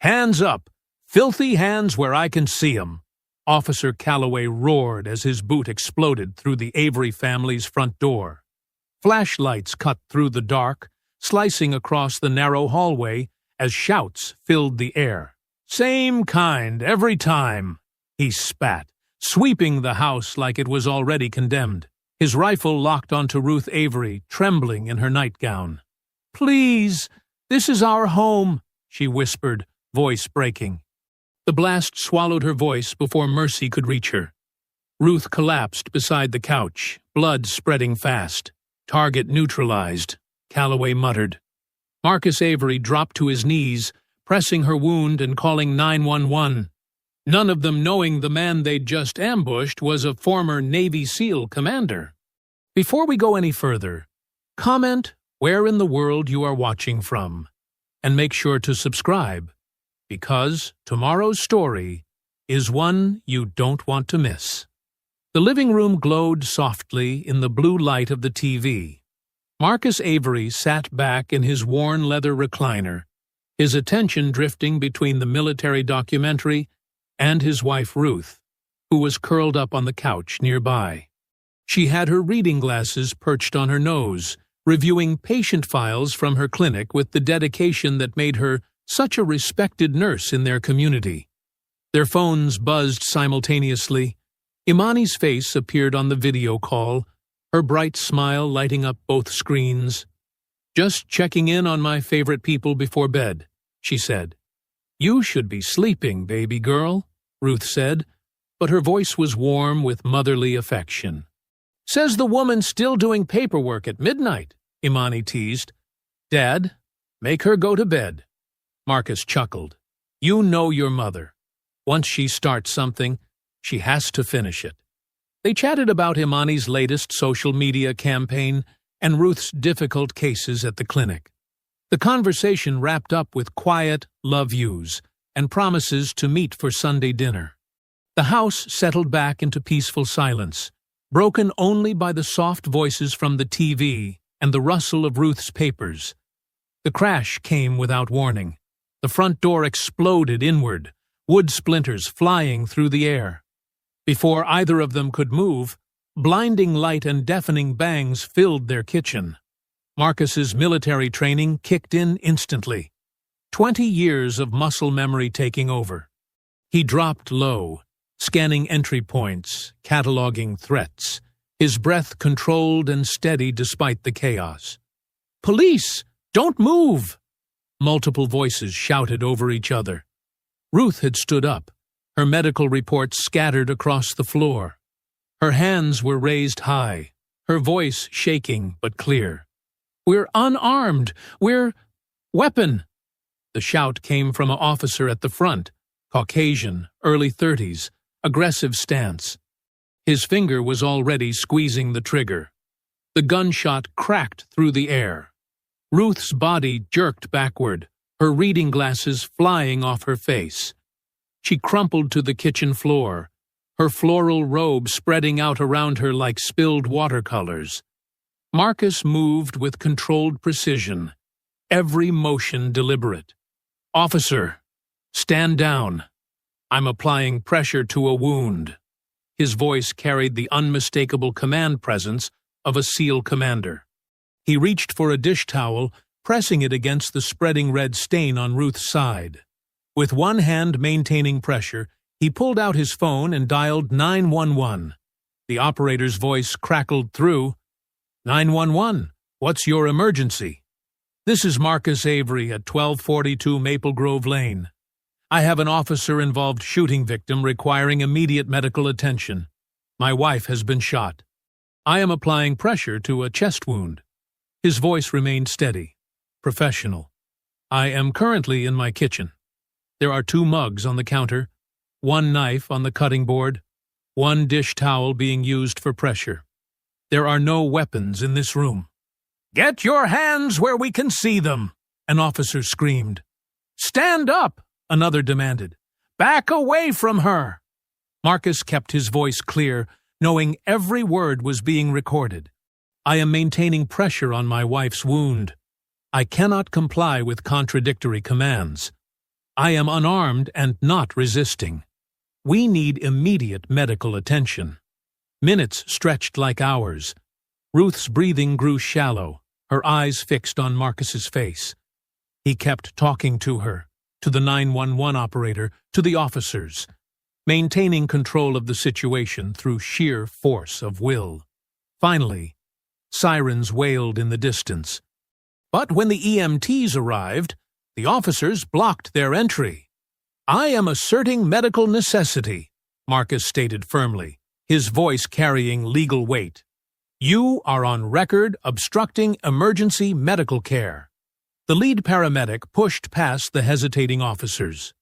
"Hands up! Filthy hands where I can see 'em!" Officer Calloway roared as his boot exploded through the Avery family's front door. Flashlights cut through the dark, slicing across the narrow hallway as shouts filled the air. "Same kind, every time," he spat, sweeping the house like it was already condemned. His rifle locked onto Ruth Avery, trembling in her nightgown. "Please, this is our home," she whispered, voice breaking. The blast swallowed her voice before mercy could reach her. Ruth collapsed beside the couch, blood spreading fast. "Target neutralized," Calloway muttered. Marcus Avery dropped to his knees, pressing her wound and calling 911. None of them knowing the man they'd just ambushed was a former Navy SEAL commander. Before we go any further, comment where in the world you are watching from, and make sure to subscribe, because tomorrow's story is one you don't want to miss. The living room glowed softly in the blue light of the TV. Marcus Avery sat back in his worn leather recliner, his attention drifting between the military documentary and his wife Ruth, who was curled up on the couch nearby. She had her reading glasses perched on her nose, reviewing patient files from her clinic with the dedication that made her such a respected nurse in their community. Their phones buzzed simultaneously. Imani's face appeared on the video call, her bright smile lighting up both screens. "Just checking in on my favorite people before bed," she said. "You should be sleeping, baby girl," Ruth said, but her voice was warm with motherly affection. "Says the woman still doing paperwork at midnight," Imani teased. "Dad, make her go to bed." Marcus chuckled. "You know your mother. Once she starts something, she has to finish it." They chatted about Imani's latest social media campaign and Ruth's difficult cases at the clinic. The conversation wrapped up with quiet love yous and promises to meet for Sunday dinner. The house settled back into peaceful silence, broken only by the soft voices from the TV and the rustle of Ruth's papers. The crash came without warning. The front door exploded inward, wood splinters flying through the air. Before either of them could move, blinding light and deafening bangs filled their kitchen. Marcus's military training kicked in instantly, 20 years of muscle memory taking over. He dropped low, scanning entry points, cataloging threats, his breath controlled and steady despite the chaos. "Police! Don't move!" Multiple voices shouted over each other. Ruth had stood up, her medical reports scattered across the floor. Her hands were raised high, her voice shaking but clear. "We're unarmed! We're... weapon!" The shout came from an officer at the front, Caucasian, early 30s, aggressive stance. His finger was already squeezing the trigger. The gunshot cracked through the air. Ruth's body jerked backward, her reading glasses flying off her face. She crumpled to the kitchen floor, her floral robe spreading out around her like spilled watercolors. Marcus moved with controlled precision, every motion deliberate. "Officer, stand down. I'm applying pressure to a wound." His voice carried the unmistakable command presence of a SEAL commander. He reached for a dish towel, pressing it against the spreading red stain on Ruth's side. With one hand maintaining pressure, he pulled out his phone and dialed 911. The operator's voice crackled through. 911, what's your emergency? This is Marcus Avery at 1242 Maple Grove Lane. I have an officer-involved shooting victim requiring immediate medical attention. My wife has been shot. I am applying pressure to a chest wound. His voice remained steady, professional. I am currently in my kitchen. There are 2 mugs on the counter, 1 knife on the cutting board, 1 dish towel being used for pressure. There are no weapons in this room. "Get your hands where we can see them," an officer screamed. "Stand up," another demanded. "Back away from her." Marcus kept his voice clear, knowing every word was being recorded. "I am maintaining pressure on my wife's wound. I cannot comply with contradictory commands." I am unarmed and not resisting. We need immediate medical attention." Minutes stretched like hours. Ruth's breathing grew shallow, her eyes fixed on Marcus's face. He kept talking to her, to the 911 operator, to the officers, maintaining control of the situation through sheer force of will. Finally, sirens wailed in the distance. But when the EMTs arrived, the officers blocked their entry. "I am asserting medical necessity," Marcus stated firmly, his voice carrying legal weight. "You are on record obstructing emergency medical care." The lead paramedic pushed past the hesitating officers.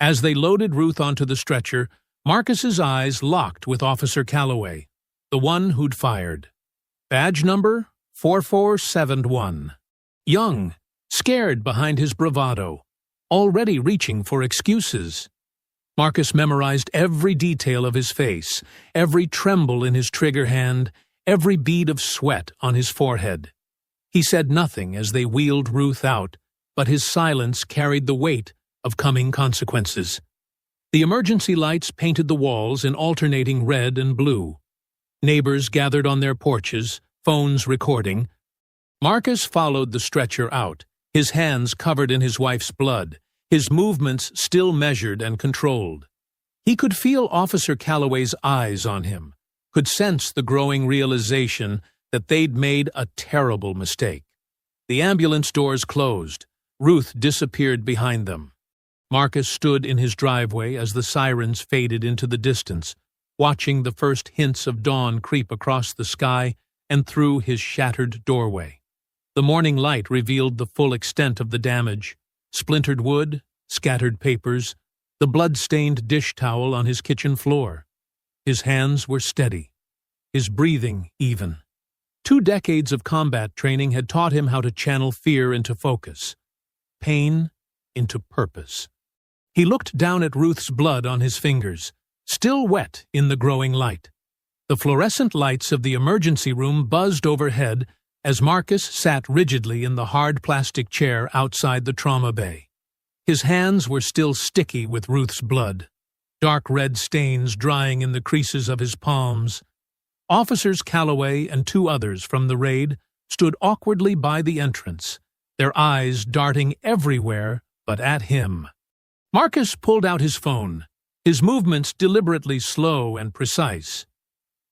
As they loaded Ruth onto the stretcher, Marcus's eyes locked with Officer Calloway, the one who'd fired. Badge number 4471. Young, scared behind his bravado, already reaching for excuses. Marcus memorized every detail of his face, every tremble in his trigger hand, every bead of sweat on his forehead. He said nothing as they wheeled Ruth out, but his silence carried the weight of coming consequences. The emergency lights painted the walls in alternating red and blue. Neighbors gathered on their porches, phones recording. Marcus followed the stretcher out, his hands covered in his wife's blood, his movements still measured and controlled. He could feel Officer Calloway's eyes on him, could sense the growing realization that they'd made a terrible mistake. The ambulance doors closed. Ruth disappeared behind them. Marcus stood in his driveway as the sirens faded into the distance, watching the first hints of dawn creep across the sky and through his shattered doorway. The morning light revealed the full extent of the damage: splintered wood, scattered papers, the blood-stained dish towel on his kitchen floor. His hands were steady, his breathing even. 2 decades of combat training had taught him how to channel fear into focus, pain into purpose. He looked down at Ruth's blood on his fingers, still wet in the growing light. The fluorescent lights of the emergency room buzzed overhead as Marcus sat rigidly in the hard plastic chair outside the trauma bay. His hands were still sticky with Ruth's blood, dark red stains drying in the creases of his palms. Officers Calloway and 2 others from the raid stood awkwardly by the entrance, their eyes darting everywhere but at him. Marcus pulled out his phone, his movements deliberately slow and precise.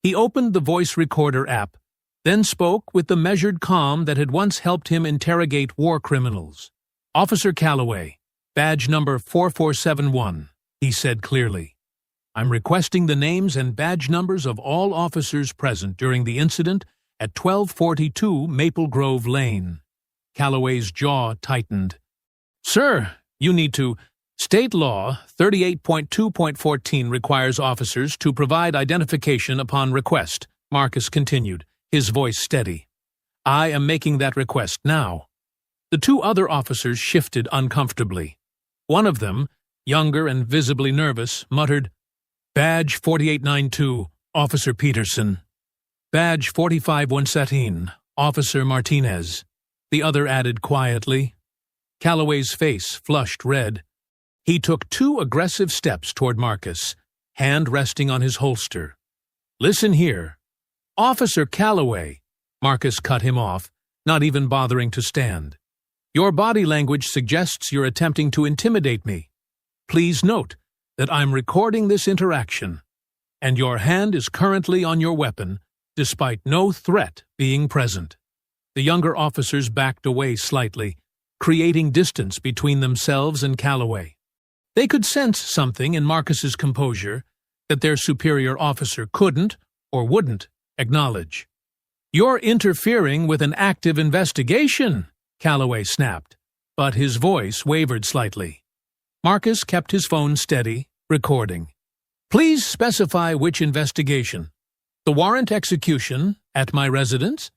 He opened the voice recorder app, then spoke with the measured calm that had once helped him interrogate war criminals. "Officer Calloway, badge number 4471, he said clearly. "I'm requesting the names and badge numbers of all officers present during the incident at 1242 Maple Grove Lane." Calloway's jaw tightened. "Sir, you need to— State law 38.2.14 requires officers to provide identification upon request," Marcus continued, his voice steady. "I am making that request now." The 2 other officers shifted uncomfortably. One of them, younger and visibly nervous, muttered, "Badge 4892, Officer Peterson." "Badge 4517, Officer Martinez." The other added quietly. Calloway's face flushed red. He took 2 aggressive steps toward Marcus, hand resting on his holster. "Listen here." "Officer Calloway," Marcus cut him off, not even bothering to stand. "Your body language suggests you're attempting to intimidate me. Please note that I'm recording this interaction, and your hand is currently on your weapon, despite no threat being present." The younger officers backed away slightly, creating distance between themselves and Calloway. They could sense something in Marcus's composure that their superior officer couldn't or wouldn't acknowledge. "You're interfering with an active investigation," Calloway snapped, but his voice wavered slightly. Marcus kept his phone steady, recording. "Please specify which investigation. The warrant execution at my residence?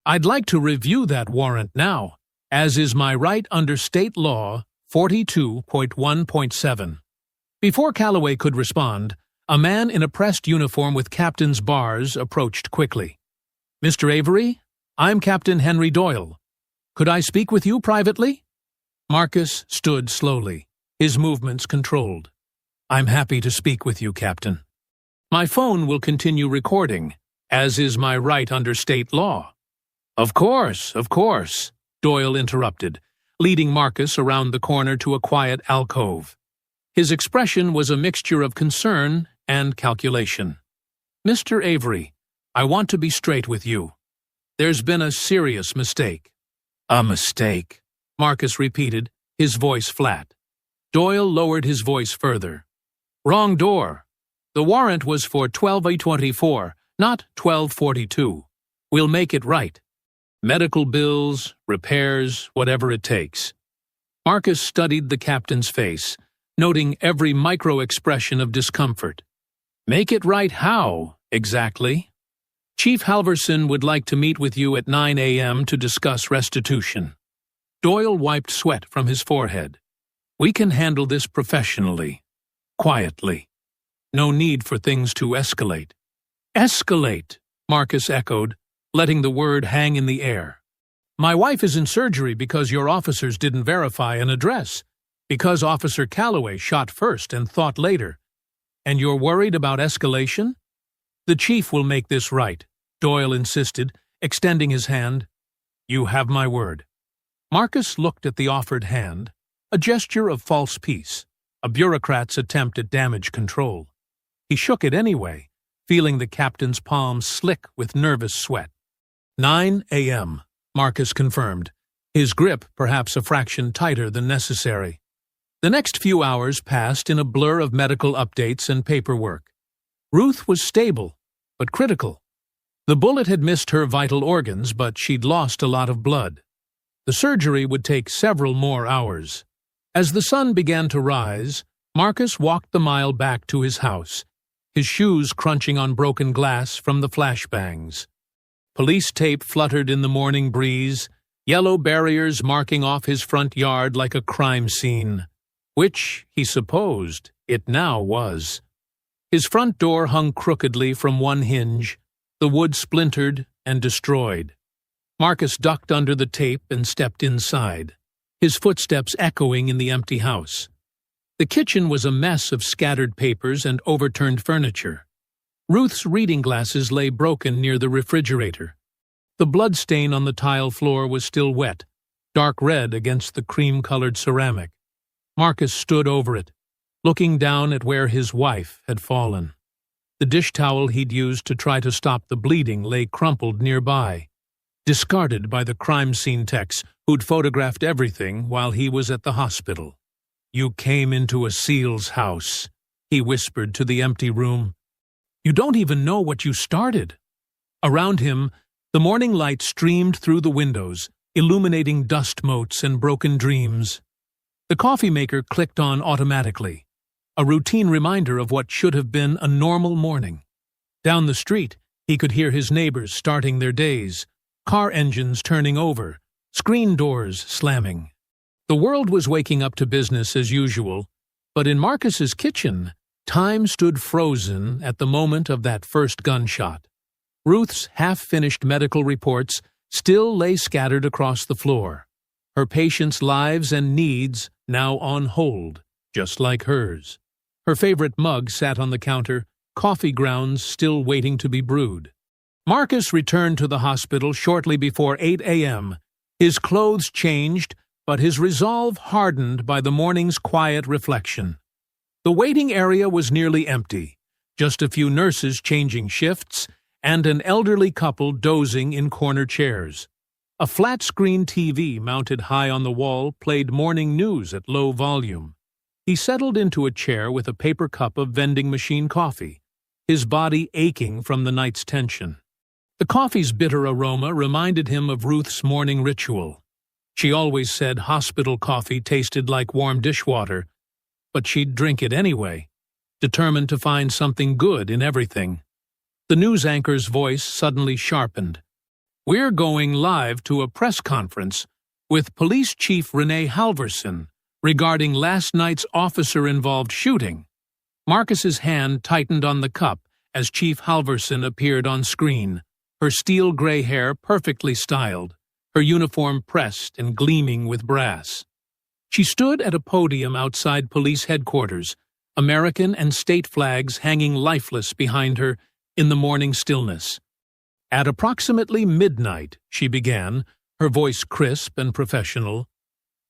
I'd like to review that warrant now, as is my right under state law 42.1.7. Before Calloway could respond, a man in a pressed uniform with captain's bars approached quickly. "Mr. Avery, I'm Captain Henry Doyle. Could I speak with you privately?" Marcus stood slowly, his movements controlled. "I'm happy to speak with you, Captain. My phone will continue recording, as is my right under state law." Of course," Doyle interrupted, leading Marcus around the corner to a quiet alcove. His expression was a mixture of concern and calculation. "Mr. Avery, I want to be straight with you. There's been a serious mistake." "A mistake," Marcus repeated, his voice flat. Doyle lowered his voice further. "Wrong door. The warrant was for 12/24, not 12/42. We'll make it right. Medical bills, repairs, whatever it takes." Marcus studied the captain's face, noting every micro-expression of discomfort. "Make it right how, exactly?" "Chief Halverson would like to meet with you at 9 a.m. to discuss restitution." Doyle wiped sweat from his forehead. "We can handle this professionally, quietly. No need for things to escalate." "Escalate," Marcus echoed, letting the word hang in the air. "My wife is in surgery because your officers didn't verify an address, because Officer Calloway shot first and thought later. And you're worried about escalation?" "The chief will make this right," Doyle insisted, extending his hand. "You have my word." Marcus looked at the offered hand, a gesture of false peace, a bureaucrat's attempt at damage control. He shook it anyway, feeling the captain's palms slick with nervous sweat. 9 a.m., Marcus confirmed, his grip perhaps a fraction tighter than necessary. The next few hours passed in a blur of medical updates and paperwork. Ruth was stable, but critical. The bullet had missed her vital organs, but she'd lost a lot of blood. The surgery would take several more hours. As the sun began to rise, Marcus walked the mile back to his house, his shoes crunching on broken glass from the flashbangs. Police tape fluttered in the morning breeze, yellow barriers marking off his front yard like a crime scene, which, he supposed, it now was. His front door hung crookedly from one hinge, the wood splintered and destroyed. Marcus ducked under the tape and stepped inside, his footsteps echoing in the empty house. The kitchen was a mess of scattered papers and overturned furniture. Ruth's reading glasses lay broken near the refrigerator. The blood stain on the tile floor was still wet, dark red against the cream-colored ceramic. Marcus stood over it, looking down at where his wife had fallen. The dish towel he'd used to try to stop the bleeding lay crumpled nearby, discarded by the crime scene techs who'd photographed everything while he was at the hospital. "You came into a SEAL's house," he whispered to the empty room. "You don't even know what you started." Around him, the morning light streamed through the windows, illuminating dust motes and broken dreams. The coffee maker clicked on automatically, a routine reminder of what should have been a normal morning. Down the street, he could hear his neighbors starting their days, car engines turning over, screen doors slamming. The world was waking up to business as usual, but in Marcus's kitchen, time stood frozen at the moment of that first gunshot. Ruth's half-finished medical reports still lay scattered across the floor, her patients' lives and needs now on hold, just like hers. Her favorite mug sat on the counter, coffee grounds still waiting to be brewed. Marcus returned to the hospital shortly before 8 a.m., his clothes changed, but his resolve hardened by the morning's quiet reflection. The waiting area was nearly empty, just a few nurses changing shifts, and an elderly couple dozing in corner chairs. A flat-screen TV mounted high on the wall played morning news at low volume. He settled into a chair with a paper cup of vending machine coffee, his body aching from the night's tension. The coffee's bitter aroma reminded him of Ruth's morning ritual. She always said hospital coffee tasted like warm dishwater, but she'd drink it anyway, determined to find something good in everything. The news anchor's voice suddenly sharpened. "We're going live to a press conference with Police Chief Renee Halverson regarding last night's officer-involved shooting." Marcus's hand tightened on the cup as Chief Halverson appeared on screen, her steel-gray hair perfectly styled, her uniform pressed and gleaming with brass. She stood at a podium outside police headquarters, American and state flags hanging lifeless behind her in the morning stillness. At approximately midnight, she began, her voice crisp and professional.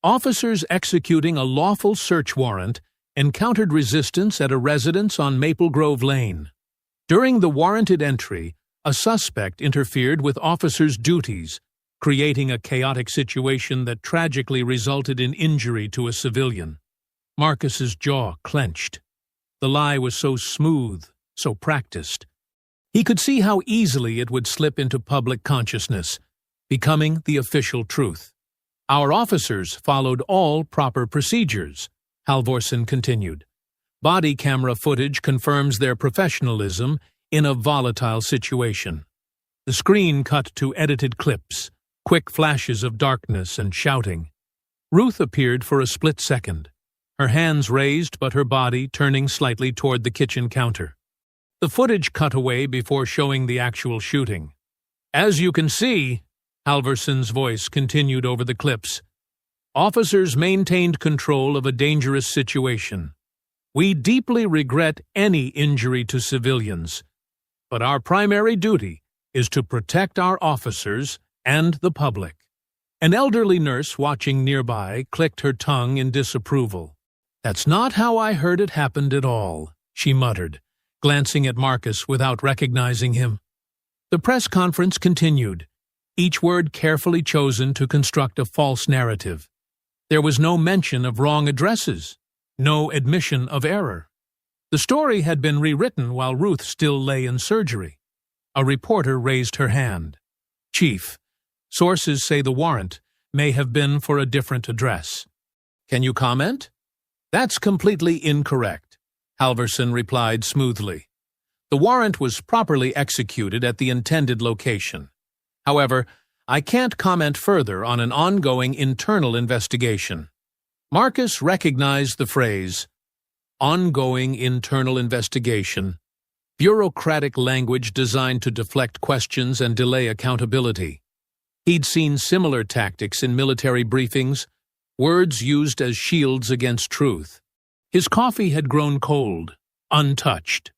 Officers executing a lawful search warrant encountered resistance at a residence on Maple Grove Lane. During the warranted entry, a suspect interfered with officers' duties, creating a chaotic situation that tragically resulted in injury to a civilian. Marcus's jaw clenched. The lie was so smooth, so practiced. He could see how easily it would slip into public consciousness, becoming the official truth. Our officers followed all proper procedures, Halvorsen continued. Body camera footage confirms their professionalism in a volatile situation. The screen cut to edited clips, quick flashes of darkness and shouting. Ruth appeared for a split second, her hands raised but her body turning slightly toward the kitchen counter. The footage cut away before showing the actual shooting. As you can see, Halvorsen's voice continued over the clips, officers maintained control of a dangerous situation. We deeply regret any injury to civilians, but our primary duty is to protect our officers and the public. An elderly nurse watching nearby clicked her tongue in disapproval. That's not how I heard it happened at all, she muttered, glancing at Marcus without recognizing him. The press conference continued, each word carefully chosen to construct a false narrative. There was no mention of wrong addresses, no admission of error. The story had been rewritten while Ruth still lay in surgery. A reporter raised her hand. Chief, sources say the warrant may have been for a different address. Can you comment? That's completely incorrect, Halvorsen replied smoothly. The warrant was properly executed at the intended location. However, I can't comment further on an ongoing internal investigation. Marcus recognized the phrase, ongoing internal investigation, bureaucratic language designed to deflect questions and delay accountability. He'd seen similar tactics in military briefings, words used as shields against truth. His coffee had grown cold, untouched.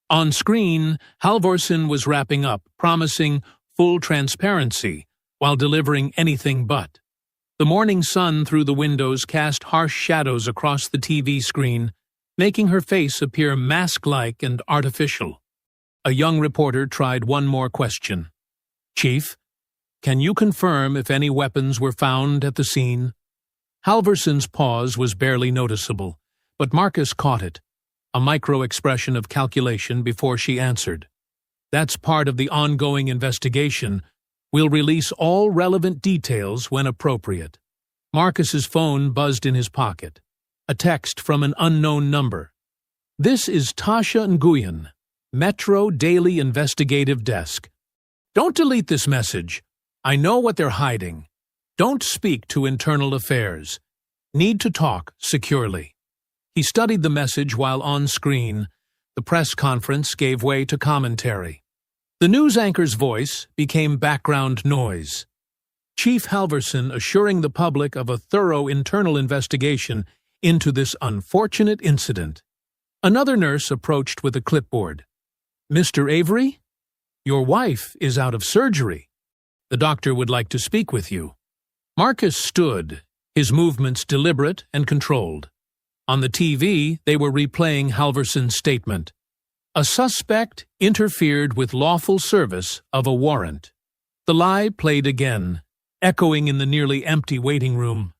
On screen, Halvorsen was wrapping up, promising full transparency, while delivering anything but. The morning sun through the windows cast harsh shadows across the TV screen, making her face appear mask-like and artificial. A young reporter tried one more question. Chief, can you confirm if any weapons were found at the scene? Halvorsen's pause was barely noticeable, but Marcus caught it, a micro-expression of calculation before she answered. That's part of the ongoing investigation. We'll release all relevant details when appropriate. Marcus's phone buzzed in his pocket. A text from an unknown number. This is Tasha Nguyen, Metro Daily Investigative Desk. Don't delete this message. I know what they're hiding. Don't speak to internal affairs. Need to talk securely. He studied the message while on screen. The press conference gave way to commentary. The news anchor's voice became background noise. Chief Halvorsen assuring the public of a thorough internal investigation into this unfortunate incident. Another nurse approached with a clipboard. Mr. Avery? Your wife is out of surgery. The doctor would like to speak with you. Marcus stood, his movements deliberate and controlled. On the TV, they were replaying Halvorsen's statement. A suspect interfered with lawful service of a warrant. The lie played again, echoing in the nearly empty waiting room.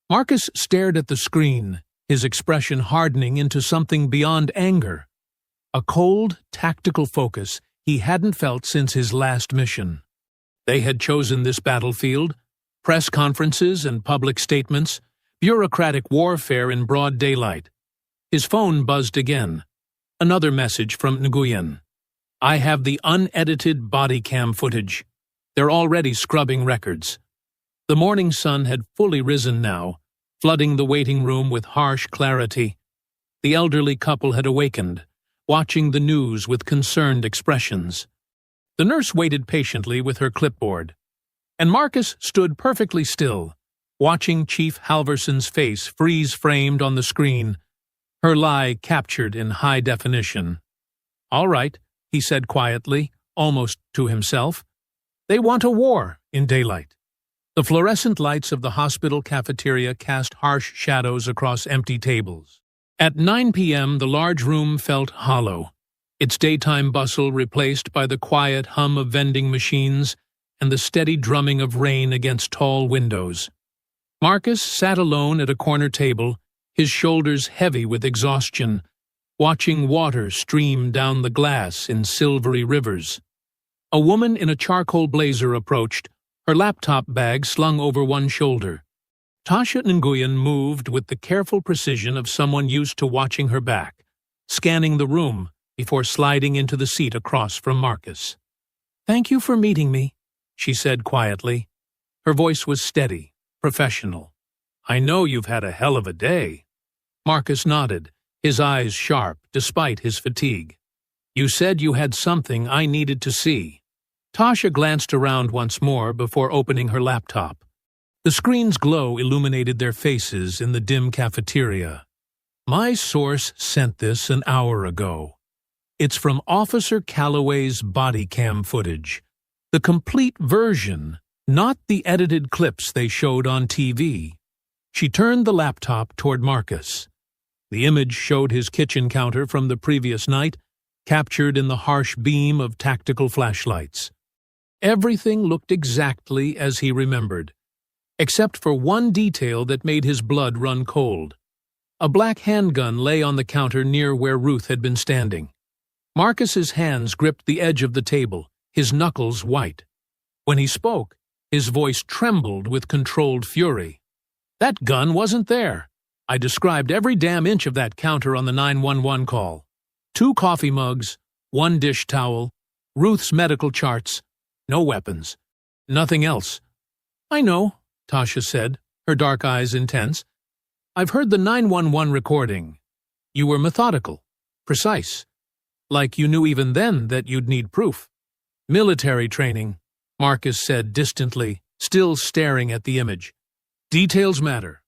Marcus stared at the screen, his expression hardening into something beyond anger. A cold, tactical focus he hadn't felt since his last mission. They had chosen this battlefield, press conferences and public statements, bureaucratic warfare in broad daylight. His phone buzzed again. Another message from Nguyen. I have the unedited body cam footage. They're already scrubbing records. The morning sun had fully risen now, flooding the waiting room with harsh clarity. The elderly couple had awakened, watching the news with concerned expressions. The nurse waited patiently with her clipboard, and Marcus stood perfectly still, watching Chief Halverson's face freeze-framed on the screen, her lie captured in high definition. "All right," he said quietly, almost to himself. "They want a war in daylight." The fluorescent lights of the hospital cafeteria cast harsh shadows across empty tables. At 9 p.m., the large room felt hollow, its daytime bustle replaced by the quiet hum of vending machines and the steady drumming of rain against tall windows. Marcus sat alone at a corner table, his shoulders heavy with exhaustion, watching water stream down the glass in silvery rivers. A woman in a charcoal blazer approached, her laptop bag slung over one shoulder. Tasha Nguyen moved with the careful precision of someone used to watching her back, scanning the room before sliding into the seat across from Marcus. "Thank you for meeting me," she said quietly. Her voice was steady, professional. "I know you've had a hell of a day." Marcus nodded, his eyes sharp despite his fatigue. "You said you had something I needed to see." Tasha glanced around once more before opening her laptop. The screen's glow illuminated their faces in the dim cafeteria. "My source sent this an hour ago. It's from Officer Calloway's body cam footage. The complete version, not the edited clips they showed on TV." She turned the laptop toward Marcus. The image showed his kitchen counter from the previous night, captured in the harsh beam of tactical flashlights. Everything looked exactly as he remembered, except for one detail that made his blood run cold. A black handgun lay on the counter near where Ruth had been standing. Marcus's hands gripped the edge of the table, his knuckles white. When he spoke, his voice trembled with controlled fury. "That gun wasn't there. I described every damn inch of that counter on the 911 call. 2 coffee mugs, 1 dish towel, Ruth's medical charts, no weapons, nothing else." "I know," Tasha said, her dark eyes intense. "I've heard the 911 recording. You were methodical, precise, like you knew even then that you'd need proof." "Military training," Marcus said distantly, still staring at the image. "Details matter.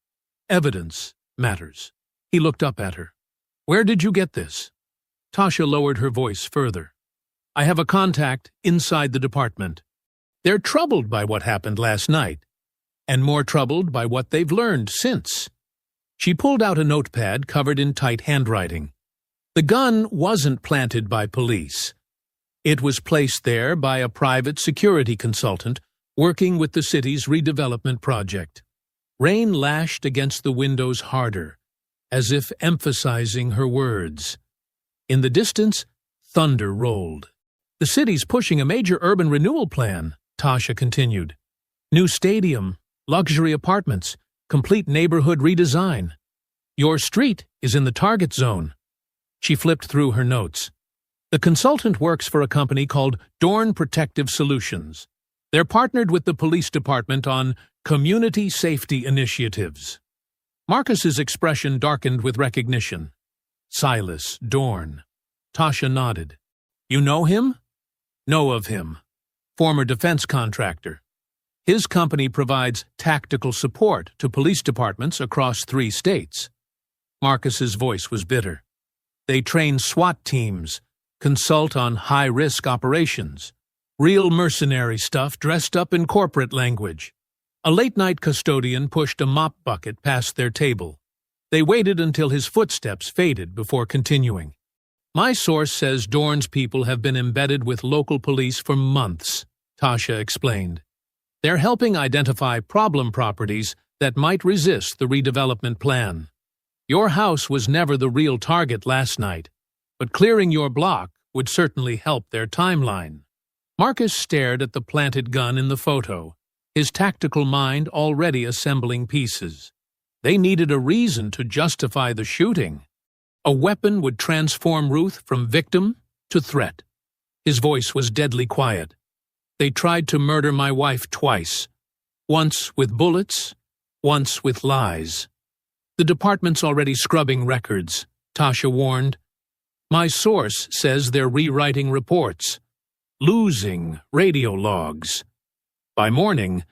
Evidence matters." He looked up at her. "Where did you get this?" Tasha lowered her voice further. "I have a contact inside the department. They're troubled by what happened last night, and more troubled by what they've learned since." She pulled out a notepad covered in tight handwriting. The gun wasn't planted by police. It was placed there by a private security consultant working with the city's redevelopment project. Rain lashed against the windows harder, as if emphasizing her words. In the distance, thunder rolled. "The city's pushing a major urban renewal plan," Tasha continued. "New stadium, luxury apartments, complete neighborhood redesign. Your street is in the target zone." She flipped through her notes. "The consultant works for a company called Dorn Protective Solutions. They're partnered with the police department on community safety initiatives." Marcus's expression darkened with recognition. "Silas Dorn." Tasha nodded. "You know him?" "Know of him. Former defense contractor. His company provides tactical support to police departments across 3 states. Marcus's voice was bitter. "They train SWAT teams, consult on high-risk operations. Real mercenary stuff dressed up in corporate language." A late-night custodian pushed a mop bucket past their table. They waited until his footsteps faded before continuing. "My source says Dorn's people have been embedded with local police for months," Tasha explained. "They're helping identify problem properties that might resist the redevelopment plan. Your house was never the real target last night, but clearing your block would certainly help their timeline." Marcus stared at the planted gun in the photo, his tactical mind already assembling pieces. They needed a reason to justify the shooting. A weapon would transform Ruth from victim to threat. His voice was deadly quiet. "They tried to murder my wife twice. Once with bullets, once with lies." "The department's already scrubbing records," Tasha warned. "My source says they're rewriting reports, losing radio logs. By morning,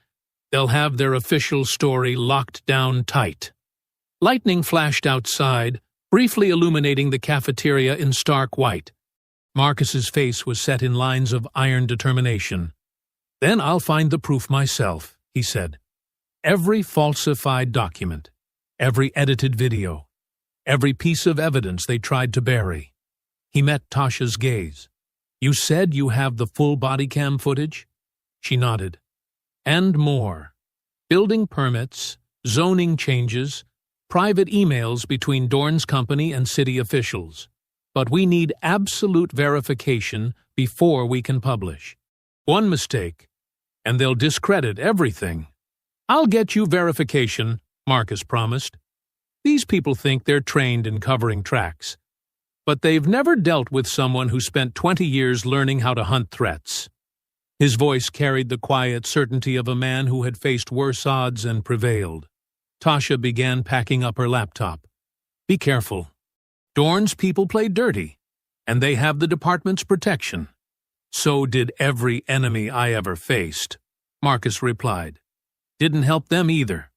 They'll have their official story locked down tight. Lightning flashed outside, briefly illuminating the cafeteria in stark white. Marcus's face was set in lines of iron determination. "Then I'll find the proof myself," he said. "Every falsified document, every edited video, every piece of evidence they tried to bury." He met Tasha's gaze. "You said you have the full body cam footage?" She nodded. "And more. Building permits, zoning changes, private emails between Dorn's company and city officials. But we need absolute verification before we can publish. One mistake, and they'll discredit everything." "I'll get you verification," Marcus promised. "These people think they're trained in covering tracks. But they've never dealt with someone who spent 20 years learning how to hunt threats." His voice carried the quiet certainty of a man who had faced worse odds and prevailed. Tasha began packing up her laptop. "Be careful. Dorn's people play dirty, and they have the department's protection." "So did every enemy I ever faced," Marcus replied. "Didn't help them either."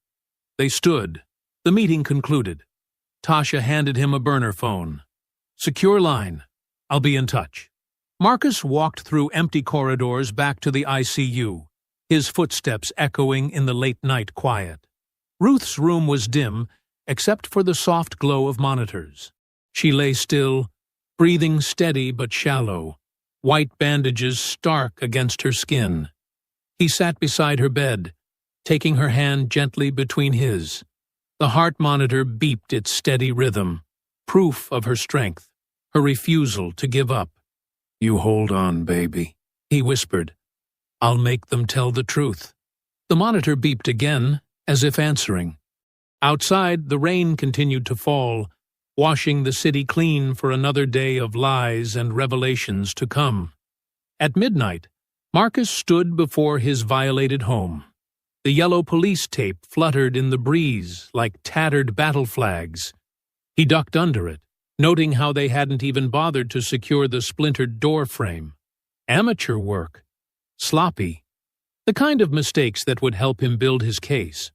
They stood. The meeting concluded. Tasha handed him a burner phone. "Secure line. I'll be in touch." Marcus walked through empty corridors back to the ICU, his footsteps echoing in the late-night quiet. Ruth's room was dim, except for the soft glow of monitors. She lay still, breathing steady but shallow, white bandages stark against her skin. He sat beside her bed, taking her hand gently between his. The heart monitor beeped its steady rhythm, proof of her strength, her refusal to give up. "You hold on, baby," he whispered. "I'll make them tell the truth." The monitor beeped again, as if answering. Outside, the rain continued to fall, washing the city clean for another day of lies and revelations to come. At midnight, Marcus stood before his violated home. The yellow police tape fluttered in the breeze like tattered battle flags. He ducked under it, noting how they hadn't even bothered to secure the splintered door frame. Amateur work. Sloppy. The kind of mistakes that would help him build his case.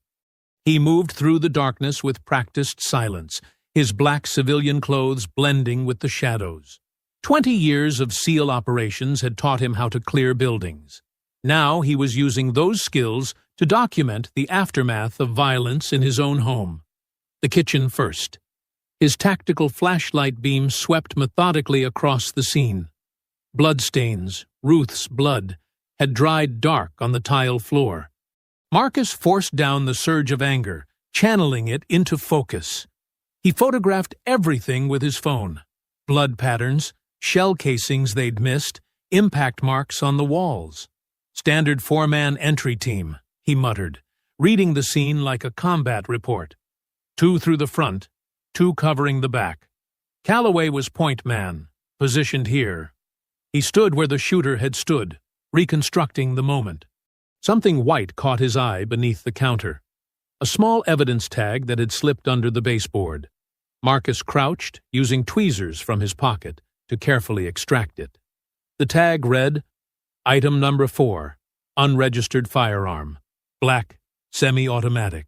He moved through the darkness with practiced silence, his black civilian clothes blending with the shadows. 20 years of SEAL operations had taught him how to clear buildings. Now he was using those skills to document the aftermath of violence in his own home. The kitchen first. His tactical flashlight beam swept methodically across the scene. Bloodstains, Ruth's blood, had dried dark on the tile floor. Marcus forced down the surge of anger, channeling it into focus. He photographed everything with his phone. Blood patterns, shell casings they'd missed, impact marks on the walls. "Standard four-man entry team," he muttered, reading the scene like a combat report. 2 through the front, 2 covering the back. Calloway was point man, positioned here. He stood where the shooter had stood, reconstructing the moment. Something white caught his eye beneath the counter. A small evidence tag that had slipped under the baseboard. Marcus crouched, using tweezers from his pocket to carefully extract it. The tag read, "Item number 4, unregistered firearm, black, semi-automatic."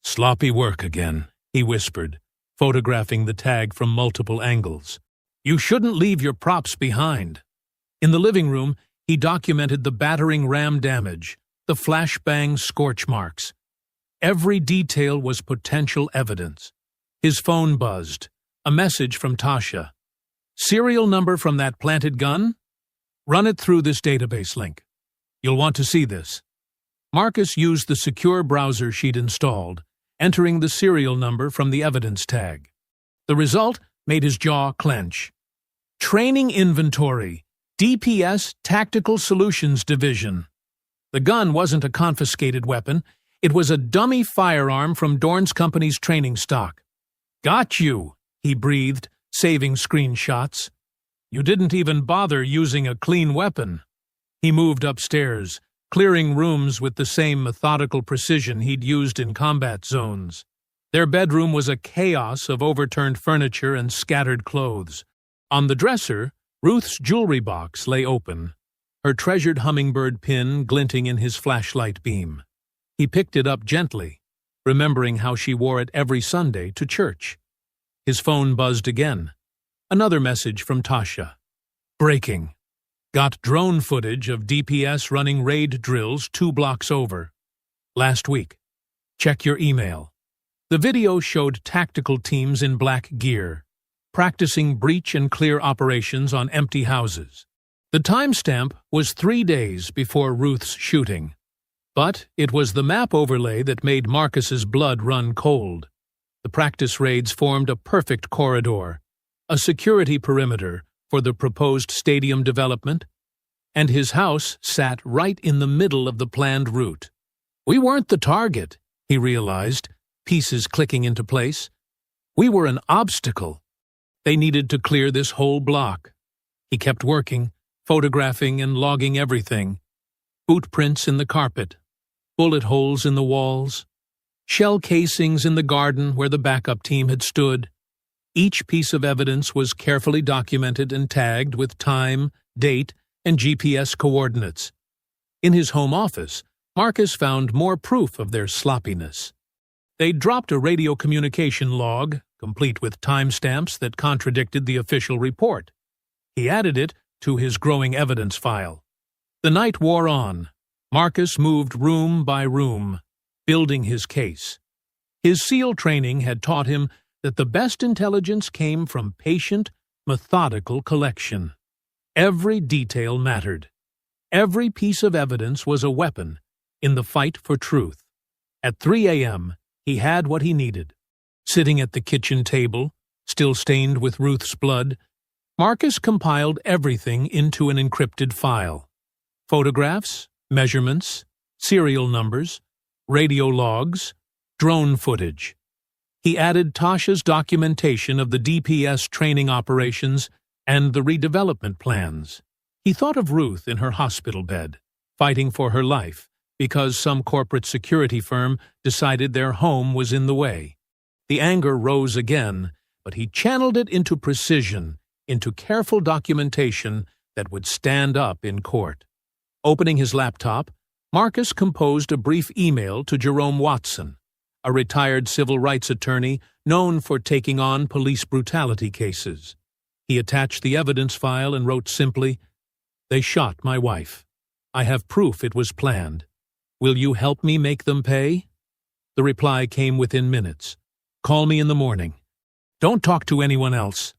"Sloppy work again," he whispered, photographing the tag from multiple angles. "You shouldn't leave your props behind." In the living room, he documented the battering ram damage, the flashbang scorch marks. Every detail was potential evidence. His phone buzzed. A message from Tasha. "Serial number from that planted gun? Run it through this database link. You'll want to see this." Marcus used the secure browser she'd installed, entering the serial number from the evidence tag. The result made his jaw clench. Training Inventory, DPS Tactical Solutions Division. The gun wasn't a confiscated weapon. It was a dummy firearm from Dorn's company's training stock. "Got you," he breathed, saving screenshots. "You didn't even bother using a clean weapon." He moved upstairs, clearing rooms with the same methodical precision he'd used in combat zones. Their bedroom was a chaos of overturned furniture and scattered clothes. On the dresser, Ruth's jewelry box lay open, her treasured hummingbird pin glinting in his flashlight beam. He picked it up gently, remembering how she wore it every Sunday to church. His phone buzzed again. Another message from Tasha. Breaking. Got drone footage of DPS running raid drills 2 blocks over. Last week. Check your email. The video showed tactical teams in black gear, practicing breach and clear operations on empty houses. The timestamp was 3 days before Ruth's shooting. But it was the map overlay that made Marcus's blood run cold. The practice raids formed a perfect corridor, a security perimeter for the proposed stadium development, and his house sat right in the middle of the planned route. We weren't the target, he realized, pieces clicking into place. We were an obstacle. They needed to clear this whole block. He kept working, photographing and logging everything. Boot prints in the carpet, bullet holes in the walls, shell casings in the garden where the backup team had stood. Each piece of evidence was carefully documented and tagged with time, date, and GPS coordinates. In his home office, Marcus found more proof of their sloppiness. They'd dropped a radio communication log, complete with timestamps that contradicted the official report. He added it to his growing evidence file. The night wore on. Marcus moved room by room, building his case. His SEAL training had taught him that the best intelligence came from patient, methodical collection. Every detail mattered. Every piece of evidence was a weapon in the fight for truth. At 3 a.m., he had what he needed. Sitting at the kitchen table, still stained with Ruth's blood, Marcus compiled everything into an encrypted file. Photographs, measurements, serial numbers, radio logs, drone footage. He added Tasha's documentation of the DPS training operations and the redevelopment plans. He thought of Ruth in her hospital bed, fighting for her life because some corporate security firm decided their home was in the way. The anger rose again, but he channeled it into precision, into careful documentation that would stand up in court. Opening his laptop, Marcus composed a brief email to Jerome Watson, a retired civil rights attorney known for taking on police brutality cases. He attached the evidence file and wrote simply, "They shot my wife. I have proof it was planned. Will you help me make them pay?" The reply came within minutes. "Call me in the morning. Don't talk to anyone else."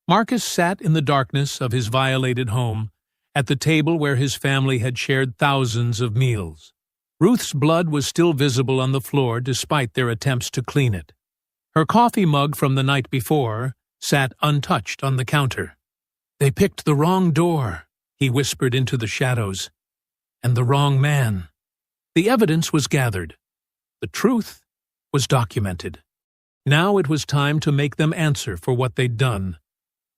Marcus sat in the darkness of his violated home, at the table where his family had shared thousands of meals. Ruth's blood was still visible on the floor despite their attempts to clean it. Her coffee mug from the night before sat untouched on the counter. "They picked the wrong door," he whispered into the shadows, "and the wrong man." The evidence was gathered. The truth was documented. Now it was time to make them answer for what they'd done.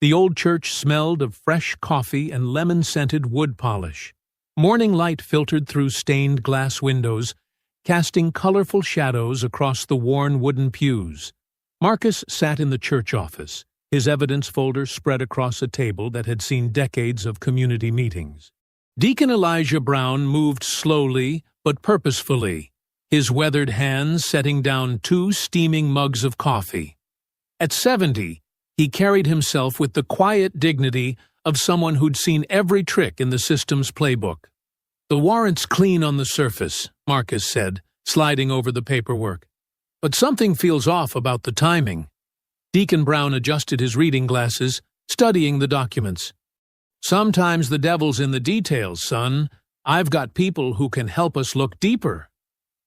The old church smelled of fresh coffee and lemon-scented wood polish. Morning light filtered through stained glass windows, casting colorful shadows across the worn wooden pews. Marcus sat in the church office, his evidence folder spread across a table that had seen decades of community meetings. Deacon Elijah Brown moved slowly but purposefully, his weathered hands setting down 2 steaming mugs of coffee. At 70, he carried himself with the quiet dignity of someone who'd seen every trick in the system's playbook. "The warrant's clean on the surface," Marcus said, sliding over the paperwork. "But something feels off about the timing." Deacon Brown adjusted his reading glasses, studying the documents. "Sometimes the devil's in the details, son. I've got people who can help us look deeper."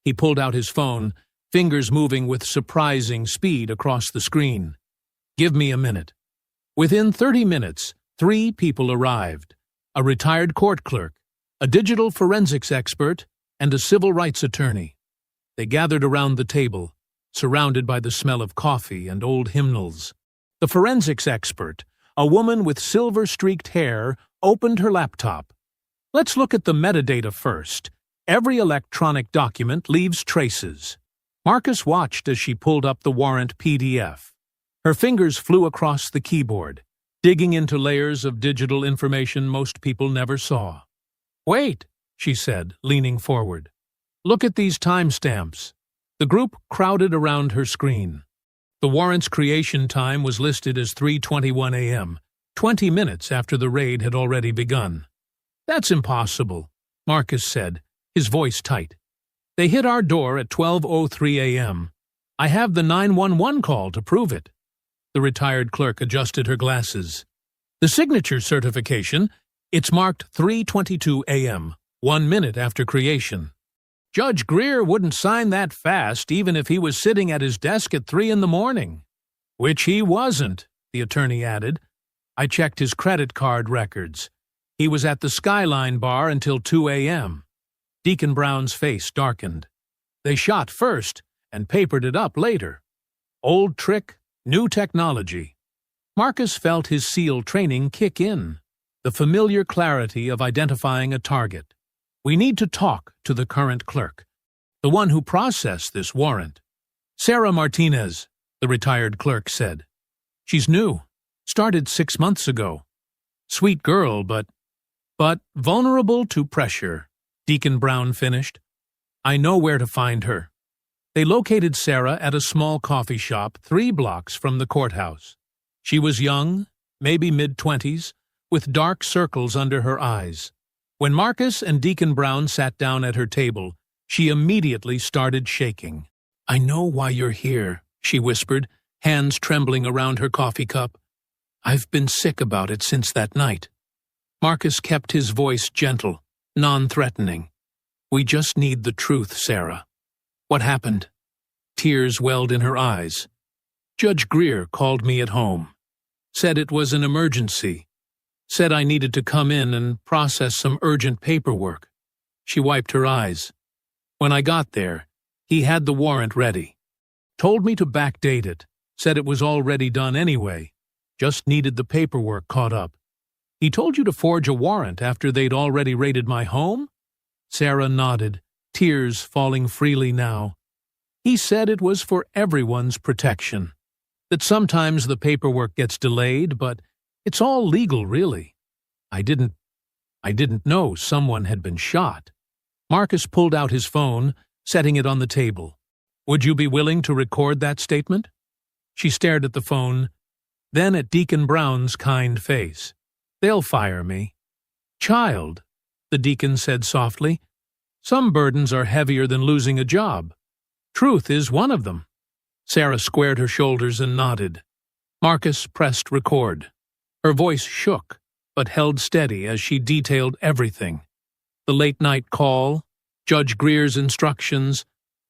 He pulled out his phone, fingers moving with surprising speed across the screen. "Give me a minute." Within 30 minutes, 3 people arrived: a retired court clerk, a digital forensics expert, and a civil rights attorney. They gathered around the table, surrounded by the smell of coffee and old hymnals. The forensics expert, a woman with silver-streaked hair, opened her laptop. "Let's look at the metadata first. Every electronic document leaves traces." Marcus watched as she pulled up the warrant PDF. Her fingers flew across the keyboard, digging into layers of digital information most people never saw. "Wait," she said, leaning forward. Look at these timestamps. The group crowded around her screen. The warrant's creation time was listed as 3:21 a.m., 20 minutes after the raid had already begun. That's impossible, Marcus said, his voice tight. They hit our door at 12:03 a.m. I have the 911 call to prove it. The retired clerk adjusted her glasses. The signature certification, it's marked 3:22 a.m., 1 minute after creation. Judge Greer wouldn't sign that fast even if he was sitting at his desk at 3 in the morning. Which he wasn't, the attorney added. I checked his credit card records. He was at the Skyline bar until 2 a.m. Deacon Brown's face darkened. They shot first and papered it up later. Old trick, new technology. Marcus felt his SEAL training kick in, the familiar clarity of identifying a target. We need to talk to the current clerk, the one who processed this warrant. Sarah Martinez, the retired clerk said. She's new, started 6 months ago. Sweet girl, but vulnerable to pressure, Deacon Brown finished. I know where to find her. They located Sarah at a small coffee shop 3 blocks from the courthouse. She was young, maybe mid-20s, with dark circles under her eyes. When Marcus and Deacon Brown sat down at her table, she immediately started shaking. I know why you're here, she whispered, hands trembling around her coffee cup. I've been sick about it since that night. Marcus kept his voice gentle, non-threatening. We just need the truth, Sarah. What happened? Tears welled in her eyes. Judge Greer called me at home. Said it was an emergency. Said I needed to come in and process some urgent paperwork. She wiped her eyes. When I got there, he had the warrant ready. Told me to backdate it. Said it was already done anyway. Just needed the paperwork caught up. He told you to forge a warrant after they'd already raided my home? Sarah nodded, tears falling freely now. He said it was for everyone's protection. That sometimes the paperwork gets delayed, but it's all legal, really. I didn't know someone had been shot. Marcus pulled out his phone, setting it on the table. Would you be willing to record that statement? She stared at the phone, then at Deacon Brown's kind face. They'll fire me. Child, the deacon said softly, some burdens are heavier than losing a job. Truth is one of them. Sarah squared her shoulders and nodded. Marcus pressed record. Her voice shook, but held steady as she detailed everything. The late-night call, Judge Greer's instructions,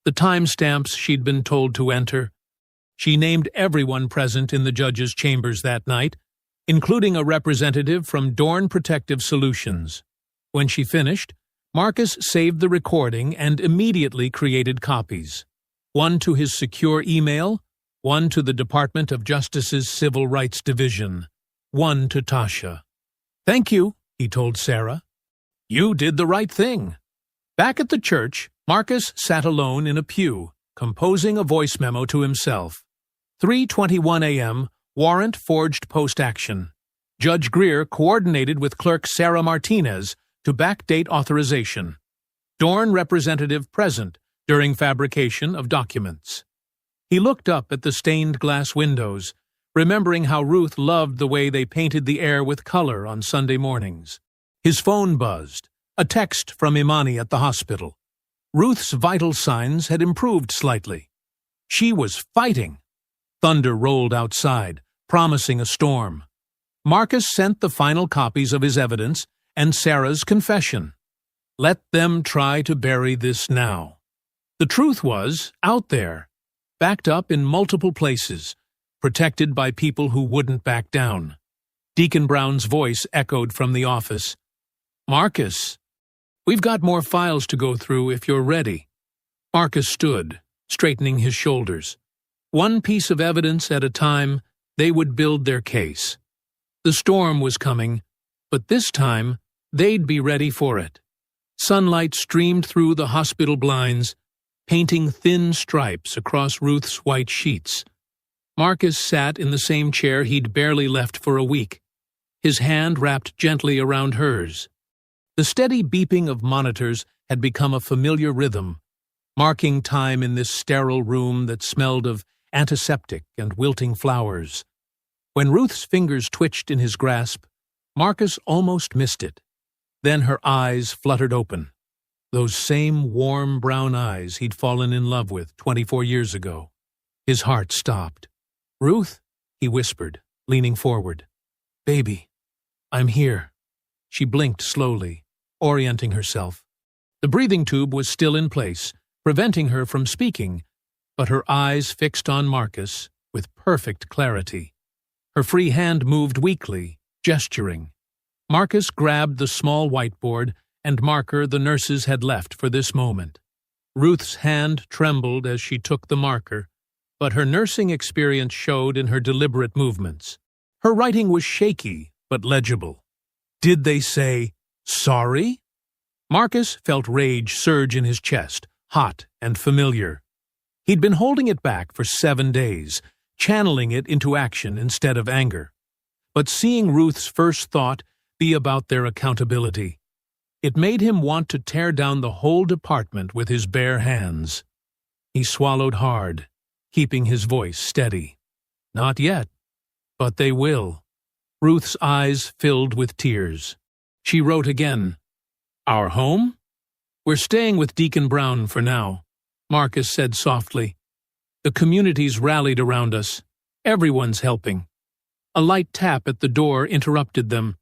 the timestamps she'd been told to enter. She named everyone present in the judge's chambers that night, including a representative from Dorn Protective Solutions. When she finished, Marcus saved the recording and immediately created copies. One to his secure email, one to the Department of Justice's Civil Rights Division, one to Tasha. Thank you, he told Sarah. You did the right thing. Back at the church, Marcus sat alone in a pew, composing a voice memo to himself. 3:21 a.m., warrant forged post-action. Judge Greer coordinated with Clerk Sarah Martinez to backdate authorization. Dorn representative present during fabrication of documents. He looked up at the stained glass windows, remembering how Ruth loved the way they painted the air with color on Sunday mornings. His phone buzzed, a text from Imani at the hospital. Ruth's vital signs had improved slightly. She was fighting. Thunder rolled outside, promising a storm. Marcus sent the final copies of his evidence and Sarah's confession. Let them try to bury this now. The truth was out there, backed up in multiple places, protected by people who wouldn't back down. Deacon Brown's voice echoed from the office. Marcus, we've got more files to go through if you're ready. Marcus stood, straightening his shoulders. One piece of evidence at a time, they would build their case. The storm was coming, but this time, they'd be ready for it. Sunlight streamed through the hospital blinds, painting thin stripes across Ruth's white sheets. Marcus sat in the same chair he'd barely left for a week, his hand wrapped gently around hers. The steady beeping of monitors had become a familiar rhythm, marking time in this sterile room that smelled of antiseptic and wilting flowers. When Ruth's fingers twitched in his grasp, Marcus almost missed it. Then her eyes fluttered open. Those same warm brown eyes he'd fallen in love with 24 years ago. His heart stopped. "Ruth," he whispered, leaning forward. "Baby, I'm here." She blinked slowly, orienting herself. The breathing tube was still in place, preventing her from speaking, but her eyes fixed on Marcus with perfect clarity. Her free hand moved weakly, gesturing. Marcus grabbed the small whiteboard and marker the nurses had left for this moment. Ruth's hand trembled as she took the marker, but her nursing experience showed in her deliberate movements. Her writing was shaky but legible. Did they say, "Sorry"? Marcus felt rage surge in his chest, hot and familiar. He'd been holding it back for 7 days, channeling it into action instead of anger. But seeing Ruth's first thought be about their accountability, it made him want to tear down the whole department with his bare hands. He swallowed hard, keeping his voice steady. "Not yet, but they will." Ruth's eyes filled with tears. She wrote again. "Our home? We're staying with Deacon Brown for now," Marcus said softly. "The community's rallied around us. Everyone's helping." A light tap at the door interrupted them.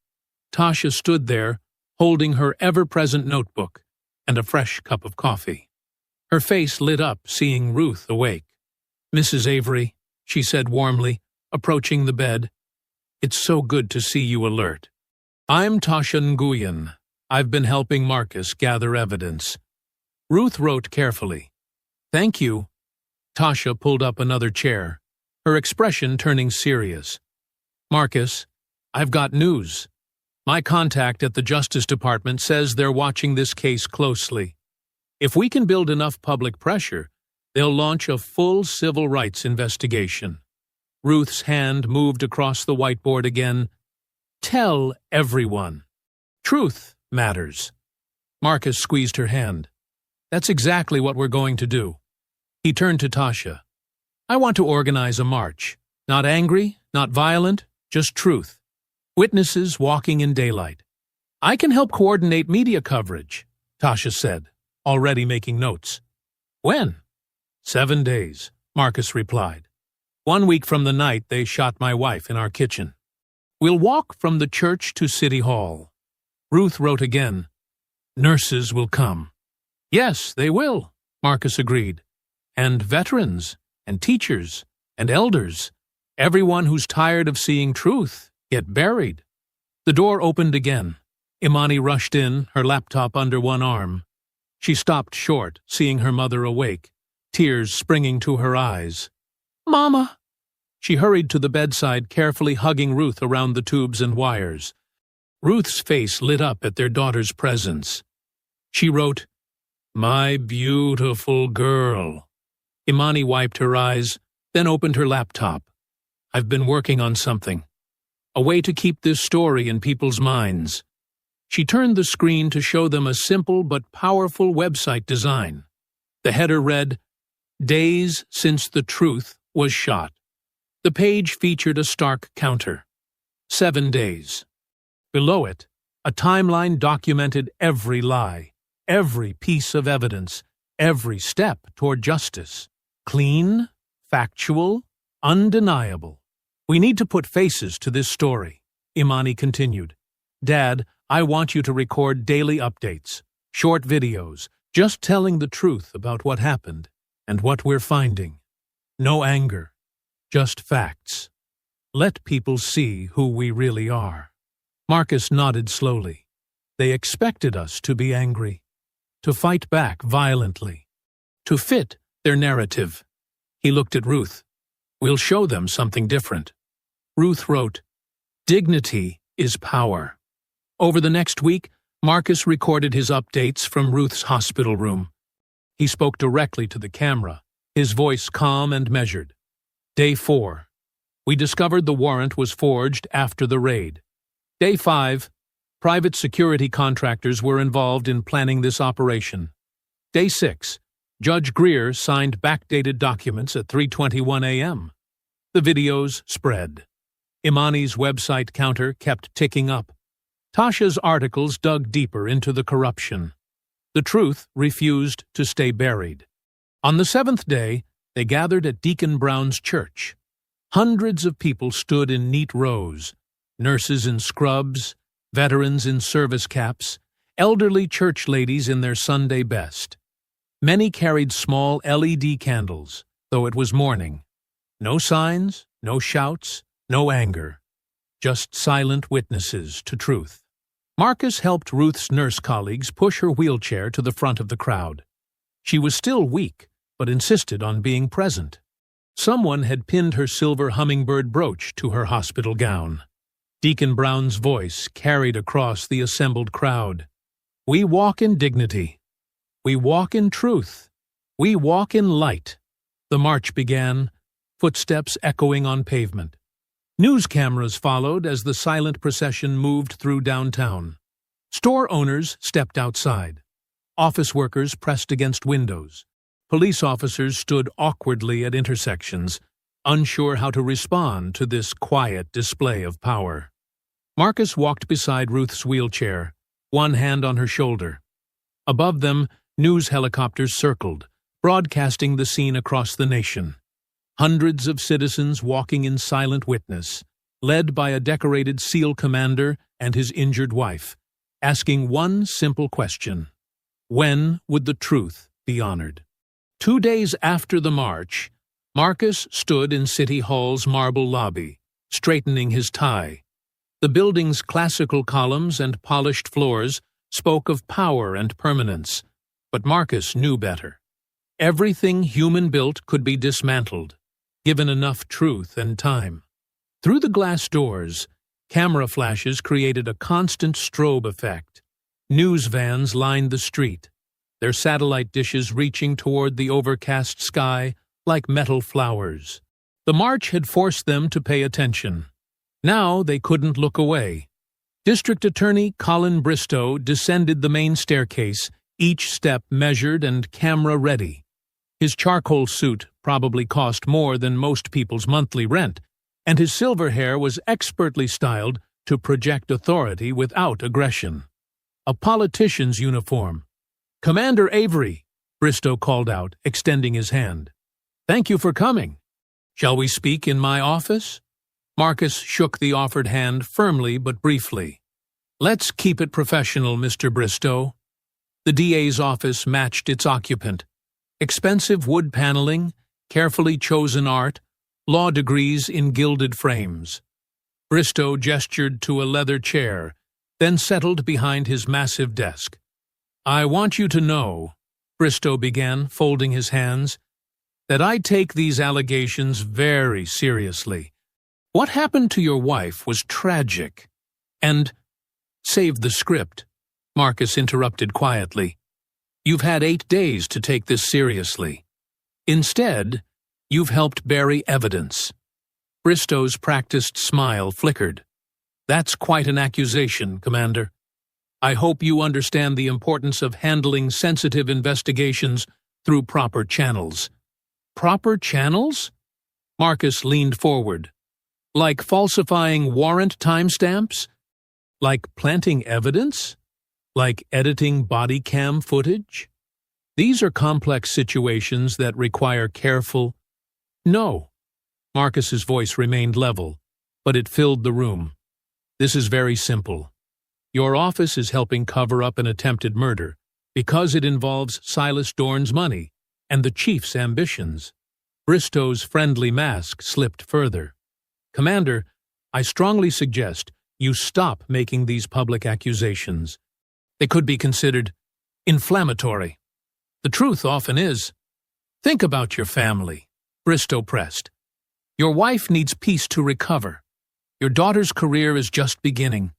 Tasha stood there, holding her ever-present notebook and a fresh cup of coffee. Her face lit up seeing Ruth awake. "Mrs. Avery," she said warmly, approaching the bed. "It's so good to see you alert. I'm Tasha Nguyen. I've been helping Marcus gather evidence." Ruth wrote carefully. "Thank you." Tasha pulled up another chair, her expression turning serious. "Marcus, I've got news. My contact at the Justice Department says they're watching this case closely. If we can build enough public pressure, they'll launch a full civil rights investigation." Ruth's hand moved across the whiteboard again. "Tell everyone. Truth matters." Marcus squeezed her hand. "That's exactly what we're going to do." He turned to Tasha. "I want to organize a march. Not angry, not violent, just truth. Witnesses walking in daylight. I can help coordinate media coverage," Tasha said, already making notes. "When?" 7 days, Marcus replied. 1 week from the night they shot my wife in our kitchen. We'll walk from the church to City Hall." Ruth wrote again. "Nurses will come." "Yes, they will," Marcus agreed. "And veterans, and teachers, and elders. Everyone who's tired of seeing truth get buried." The door opened again. Imani rushed in, her laptop under one arm. She stopped short, seeing her mother awake, tears springing to her eyes. "Mama!" She hurried to the bedside, carefully hugging Ruth around the tubes and wires. Ruth's face lit up at their daughter's presence. She wrote, "My beautiful girl." Imani wiped her eyes, then opened her laptop. "I've been working on something. A way to keep this story in people's minds." She turned the screen to show them a simple but powerful website design. The header read, "Days since the truth was shot." The page featured a stark counter. 7 days. Below it, a timeline documented every lie, every piece of evidence, every step toward justice. Clean, factual, undeniable. "We need to put faces to this story," Imani continued. "Dad, I want you to record daily updates, short videos, just telling the truth about what happened and what we're finding. No anger, just facts. Let people see who we really are." Marcus nodded slowly. They expected us to be angry, to fight back violently, to fit their narrative. He looked at Ruth. "We'll show them something different." Ruth wrote, "Dignity is power." Over the next week, Marcus recorded his updates from Ruth's hospital room. He spoke directly to the camera, his voice calm and measured. Day 4. We discovered the warrant was forged after the raid. Day 5. Private security contractors were involved in planning this operation. Day 6. Judge Greer signed backdated documents at 3:21 a.m. The videos spread. Imani's website counter kept ticking up. Tasha's articles dug deeper into the corruption. The truth refused to stay buried. On the seventh day, they gathered at Deacon Brown's church. Hundreds of people stood in neat rows, nurses in scrubs, veterans in service caps, elderly church ladies in their Sunday best. Many carried small LED candles, though it was morning. No signs, no shouts, no anger. Just silent witnesses to truth. Marcus helped Ruth's nurse colleagues push her wheelchair to the front of the crowd. She was still weak, but insisted on being present. Someone had pinned her silver hummingbird brooch to her hospital gown. Deacon Brown's voice carried across the assembled crowd. We walk in dignity. We walk in truth. We walk in light. The march began, footsteps echoing on pavement. News cameras followed as the silent procession moved through downtown. Store owners stepped outside. Office workers pressed against windows. Police officers stood awkwardly at intersections, unsure how to respond to this quiet display of power. Marcus walked beside Ruth's wheelchair, one hand on her shoulder. Above them, news helicopters circled, broadcasting the scene across the nation. Hundreds of citizens walking in silent witness, led by a decorated SEAL commander and his injured wife, asking one simple question: when would the truth be honored? 2 days after the march, Marcus stood in City Hall's marble lobby, straightening his tie. The building's classical columns and polished floors spoke of power and permanence, but Marcus knew better. Everything human-built could be dismantled, given enough truth and time. Through the glass doors, camera flashes created a constant strobe effect. News vans lined the street, their satellite dishes reaching toward the overcast sky like metal flowers. The march had forced them to pay attention. Now they couldn't look away. District Attorney Colin Bristow descended the main staircase, each step measured and camera-ready. His charcoal suit probably cost more than most people's monthly rent, and his silver hair was expertly styled to project authority without aggression. A politician's uniform. "Commander Avery," Bristow called out, extending his hand. "Thank you for coming. Shall we speak in my office?" Marcus shook the offered hand firmly but briefly. "Let's keep it professional, Mr. Bristow." The DA's office matched its occupant. Expensive wood paneling, carefully chosen art, law degrees in gilded frames. Bristow gestured to a leather chair, then settled behind his massive desk. "I want you to know," Bristow began, folding his hands, "that I take these allegations very seriously. What happened to your wife was tragic, and—" "Save the script," Marcus interrupted quietly. "You've had 8 days to take this seriously. Instead, you've helped bury evidence." Bristow's practiced smile flickered. "That's quite an accusation, Commander. I hope you understand the importance of handling sensitive investigations through proper channels." "Proper channels?" Marcus leaned forward. "Like falsifying warrant timestamps? Like planting evidence? Like editing body cam footage? These are complex situations that require careful—" "No." Marcus's voice remained level, but it filled the room. "This is very simple. Your office is helping cover up an attempted murder because it involves Silas Dorn's money and the chief's ambitions." Bristow's friendly mask slipped further. "Commander, I strongly suggest you stop making these public accusations. They could be considered inflammatory. The truth often is. Think about your family," Bristow pressed. "Your wife needs peace to recover. Your daughter's career is just beginning.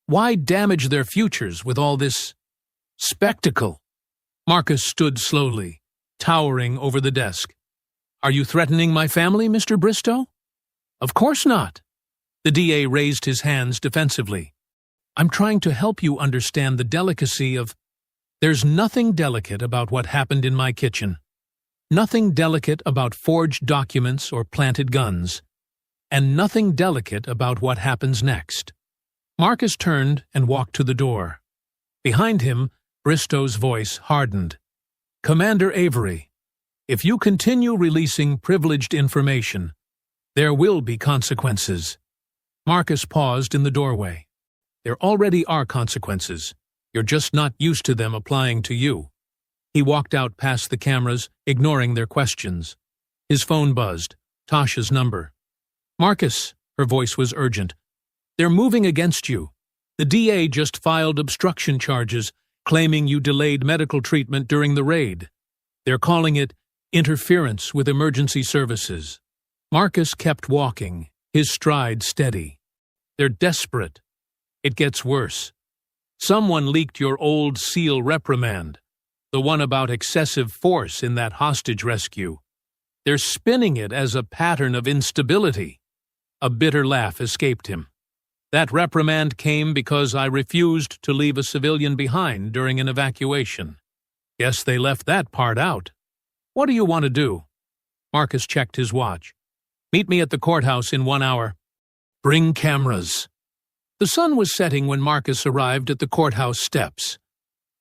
Why damage their futures with all this spectacle?" Marcus stood slowly, towering over the desk. "Are you threatening my family, Mr. Bristow?" "Of course not." The DA raised his hands defensively. "I'm trying to help you understand the delicacy of—" "There's nothing delicate about what happened in my kitchen," Nothing delicate about forged documents or planted guns. And nothing delicate about what happens next. Marcus turned and walked to the door. Behind him, Bristow's voice hardened. "Commander Avery, if you continue releasing privileged information, there will be consequences." Marcus paused in the doorway. "There already are consequences. You're just not used to them applying to you." He walked out past the cameras, ignoring their questions. His phone buzzed. Tasha's number. "Marcus," her voice was urgent. "They're moving against you. The DA just filed obstruction charges, claiming you delayed medical treatment during the raid. They're calling it interference with emergency services." Marcus kept walking, his stride steady. "They're desperate. It gets worse. Someone leaked your old SEAL reprimand, the one about excessive force in that hostage rescue. They're spinning it as a pattern of instability." A bitter laugh escaped him. "That reprimand came because I refused to leave a civilian behind during an evacuation. Guess they left that part out. What do you want to do?" Marcus checked his watch. "Meet me at the courthouse in 1 hour. Bring cameras." The sun was setting when Marcus arrived at the courthouse steps.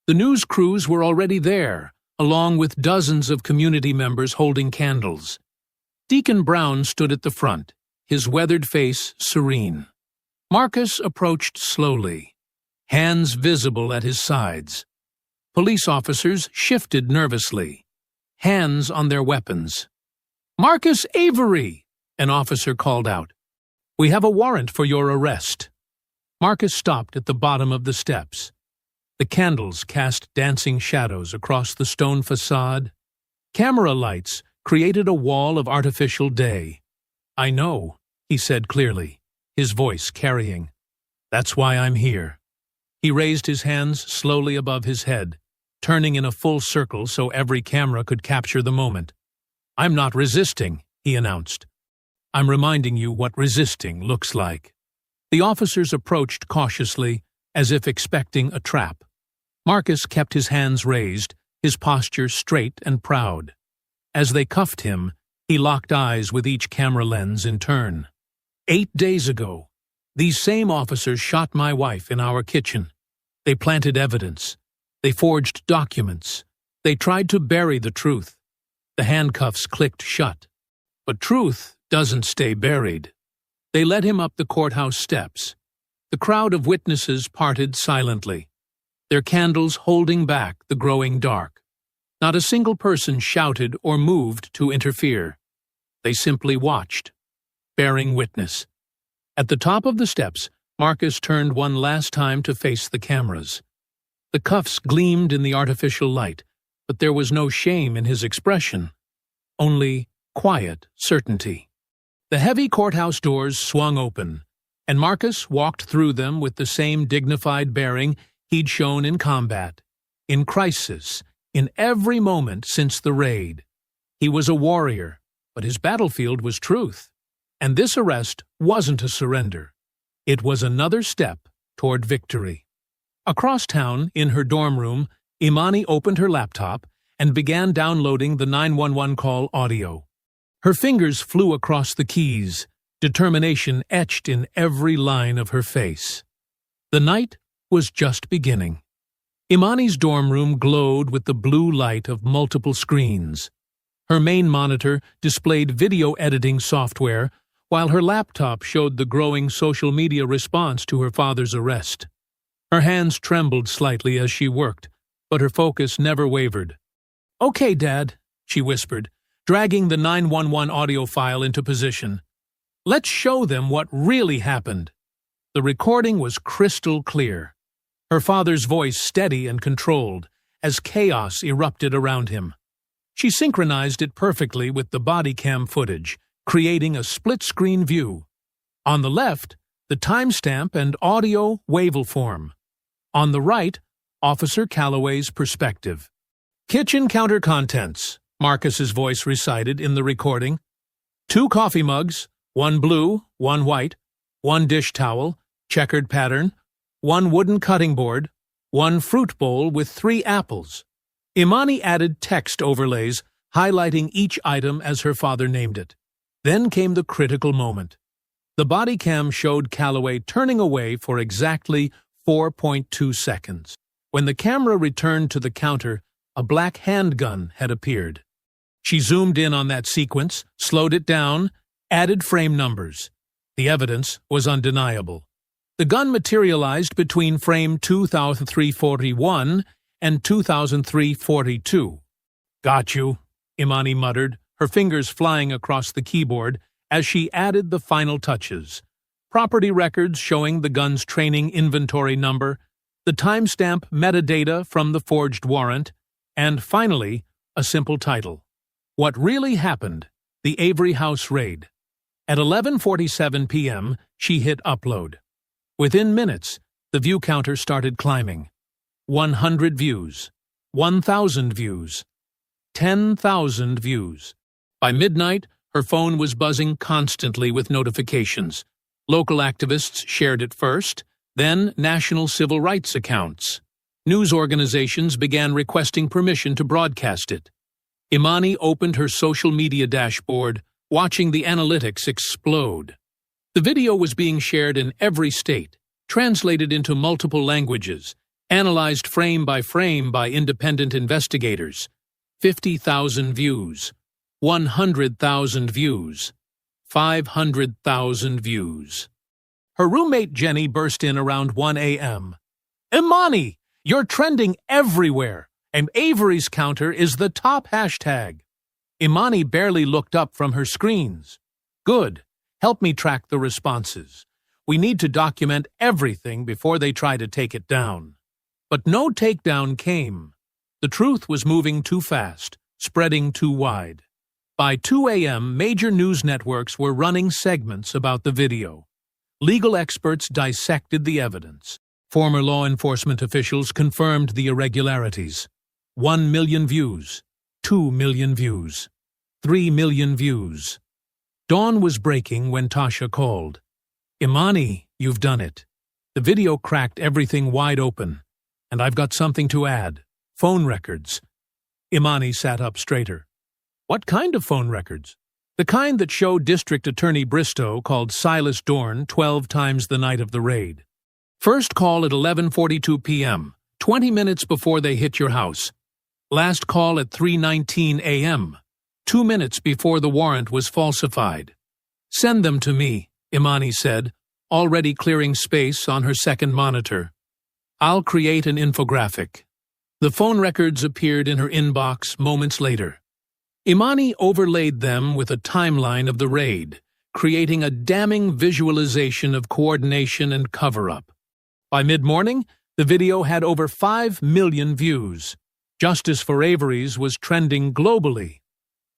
The news crews were already there, along with dozens of community members holding candles. Deacon Brown stood at the front, his weathered face serene. Marcus approached slowly, hands visible at his sides. Police officers shifted nervously, hands on their weapons. "Marcus Avery!" an officer called out. "We have a warrant for your arrest." Marcus stopped at the bottom of the steps. The candles cast dancing shadows across the stone facade. Camera lights created a wall of artificial day. "I know," he said clearly, his voice carrying. "That's why I'm here." He raised his hands slowly above his head, turning in a full circle so every camera could capture the moment. "I'm not resisting," he announced. "I'm reminding you what resisting looks like." The officers approached cautiously, as if expecting a trap. Marcus kept his hands raised, his posture straight and proud. As they cuffed him, he locked eyes with each camera lens in turn. 8 days ago, these same officers shot my wife in our kitchen. They planted evidence. They forged documents. They tried to bury the truth. The handcuffs clicked shut. But truth doesn't stay buried. They led him up the courthouse steps. The crowd of witnesses parted silently, their candles holding back the growing dark. Not a single person shouted or moved to interfere. They simply watched, bearing witness. At the top of the steps, Marcus turned one last time to face the cameras. The cuffs gleamed in the artificial light, but there was no shame in his expression, only quiet certainty. The heavy courthouse doors swung open, and Marcus walked through them with the same dignified bearing he'd shown in combat, in crisis, in every moment since the raid. He was a warrior, but his battlefield was truth. And this arrest wasn't a surrender. It was another step toward victory. Across town, in her dorm room, Imani opened her laptop and began downloading the 911 call audio. Her fingers flew across the keys, determination etched in every line of her face. The night was just beginning. Imani's dorm room glowed with the blue light of multiple screens. Her main monitor displayed video editing software, while her laptop showed the growing social media response to her father's arrest. Her hands trembled slightly as she worked, but her focus never wavered. "Okay, Dad," she whispered, dragging the 911 audio file into position. "Let's show them what really happened." The recording was crystal clear, her father's voice steady and controlled, as chaos erupted around him. She synchronized it perfectly with the body cam footage, creating a split-screen view. On the left, the timestamp and audio waveform. On the right, Officer Calloway's perspective. "Kitchen counter contents," Marcus's voice recited in the recording. 2 coffee mugs, 1 blue, 1 white, 1 dish towel, checkered pattern, 1 wooden cutting board, 1 fruit bowl with 3 apples. Imani added text overlays highlighting each item as her father named it. Then came the critical moment. The body cam showed Calloway turning away for exactly 4.2 seconds. When the camera returned to the counter, a black handgun had appeared. She zoomed in on that sequence, slowed it down, added frame numbers. The evidence was undeniable. The gun materialized between frame 2341 and 2342. "Got you," Imani muttered, her fingers flying across the keyboard as she added the final touches. Property records showing the gun's training inventory number, the timestamp metadata from the forged warrant, and finally, a simple title. What Really Happened: The Avery House Raid. At 11:47 p.m., she hit upload. Within minutes, the view counter started climbing. 100 views, 1,000 views, 10,000 views. By midnight, her phone was buzzing constantly with notifications. Local activists shared it first, then national civil rights accounts. News organizations began requesting permission to broadcast it. Imani opened her social media dashboard, watching the analytics explode. The video was being shared in every state, translated into multiple languages, analyzed frame by independent investigators. 50,000 views, 100,000 views, 500,000 views. Her roommate Jenny burst in around 1 a.m. "Imani, you're trending everywhere, and Avery's counter is the top hashtag." Imani barely looked up from her screens. "Good. Help me track the responses. We need to document everything before they try to take it down." But no takedown came. The truth was moving too fast, spreading too wide. By 2 a.m., major news networks were running segments about the video. Legal experts dissected the evidence. Former law enforcement officials confirmed the irregularities. 1 million views, 2 million views, 3 million views. Dawn was breaking when Tasha called. "Imani, you've done it. The video cracked everything wide open. And I've got something to add. Phone records." Imani sat up straighter. "What kind of phone records?" "The kind that showed District Attorney Bristow called Silas Dorn 12 times the night of the raid. First call at 11:42 p.m., 20 minutes before they hit your house. Last call at 3:19 a.m., 2 minutes before the warrant was falsified." "Send them to me," Imani said, already clearing space on her second monitor. "I'll create an infographic." The phone records appeared in her inbox moments later. Imani overlaid them with a timeline of the raid, creating a damning visualization of coordination and cover-up. By mid-morning, the video had over 5 million views. Justice for Avery's was trending globally.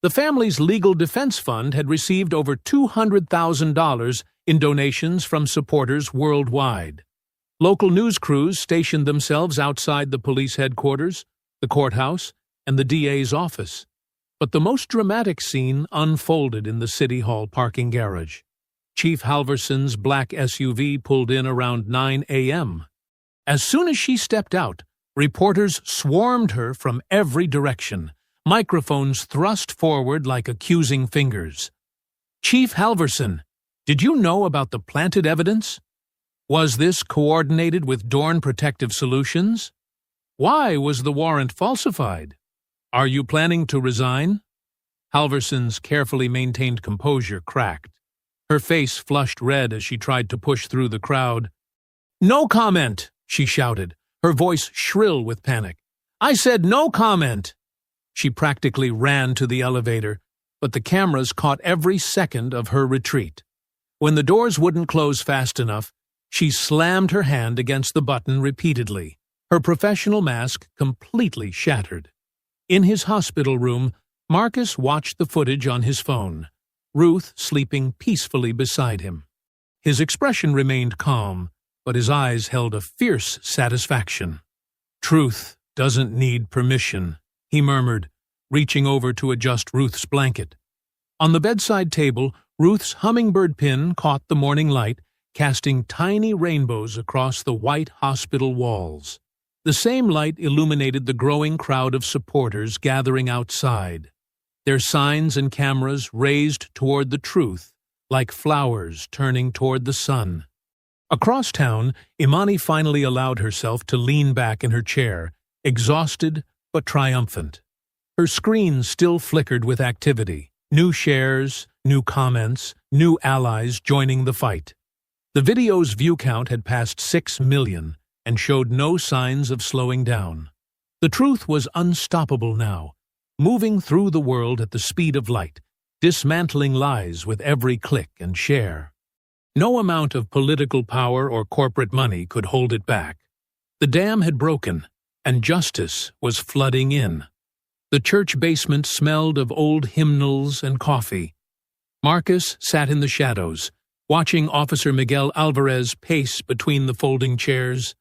The family's legal defense fund had received over $200,000 in donations from supporters worldwide. Local news crews stationed themselves outside the police headquarters, the courthouse, and the DA's office. But the most dramatic scene unfolded in the City Hall parking garage. Chief Halverson's black SUV pulled in around 9 a.m. As soon as she stepped out, reporters swarmed her from every direction, microphones thrust forward like accusing fingers. "Chief Halverson, did you know about the planted evidence? Was this coordinated with Dorn Protective Solutions? Why was the warrant falsified? Are you planning to resign?" Halverson's carefully maintained composure cracked. Her face flushed red as she tried to push through the crowd. "No comment," she shouted, her voice shrill with panic. "I said no comment." She practically ran to the elevator, but the cameras caught every second of her retreat. When the doors wouldn't close fast enough, she slammed her hand against the button repeatedly, her professional mask completely shattered. In his hospital room, Marcus watched the footage on his phone, Ruth sleeping peacefully beside him. His expression remained calm, but his eyes held a fierce satisfaction. "Truth doesn't need permission," he murmured, reaching over to adjust Ruth's blanket. On the bedside table, Ruth's hummingbird pin caught the morning light, casting tiny rainbows across the white hospital walls. The same light illuminated the growing crowd of supporters gathering outside. their signs and cameras raised toward the truth, like flowers turning toward the sun. Across town, Imani finally allowed herself to lean back in her chair, exhausted but triumphant. Her screen still flickered with activity, new shares, new comments, new allies joining the fight. The video's view count had passed 6 million and showed no signs of slowing down. The truth was unstoppable now, moving through the world at the speed of light, dismantling lies with every click and share. No amount of political power or corporate money could hold it back. The dam had broken, and justice was flooding in. The church basement smelled of old hymnals and coffee. Marcus sat in the shadows, watching Officer Miguel Alvarez pace between the folding chairs.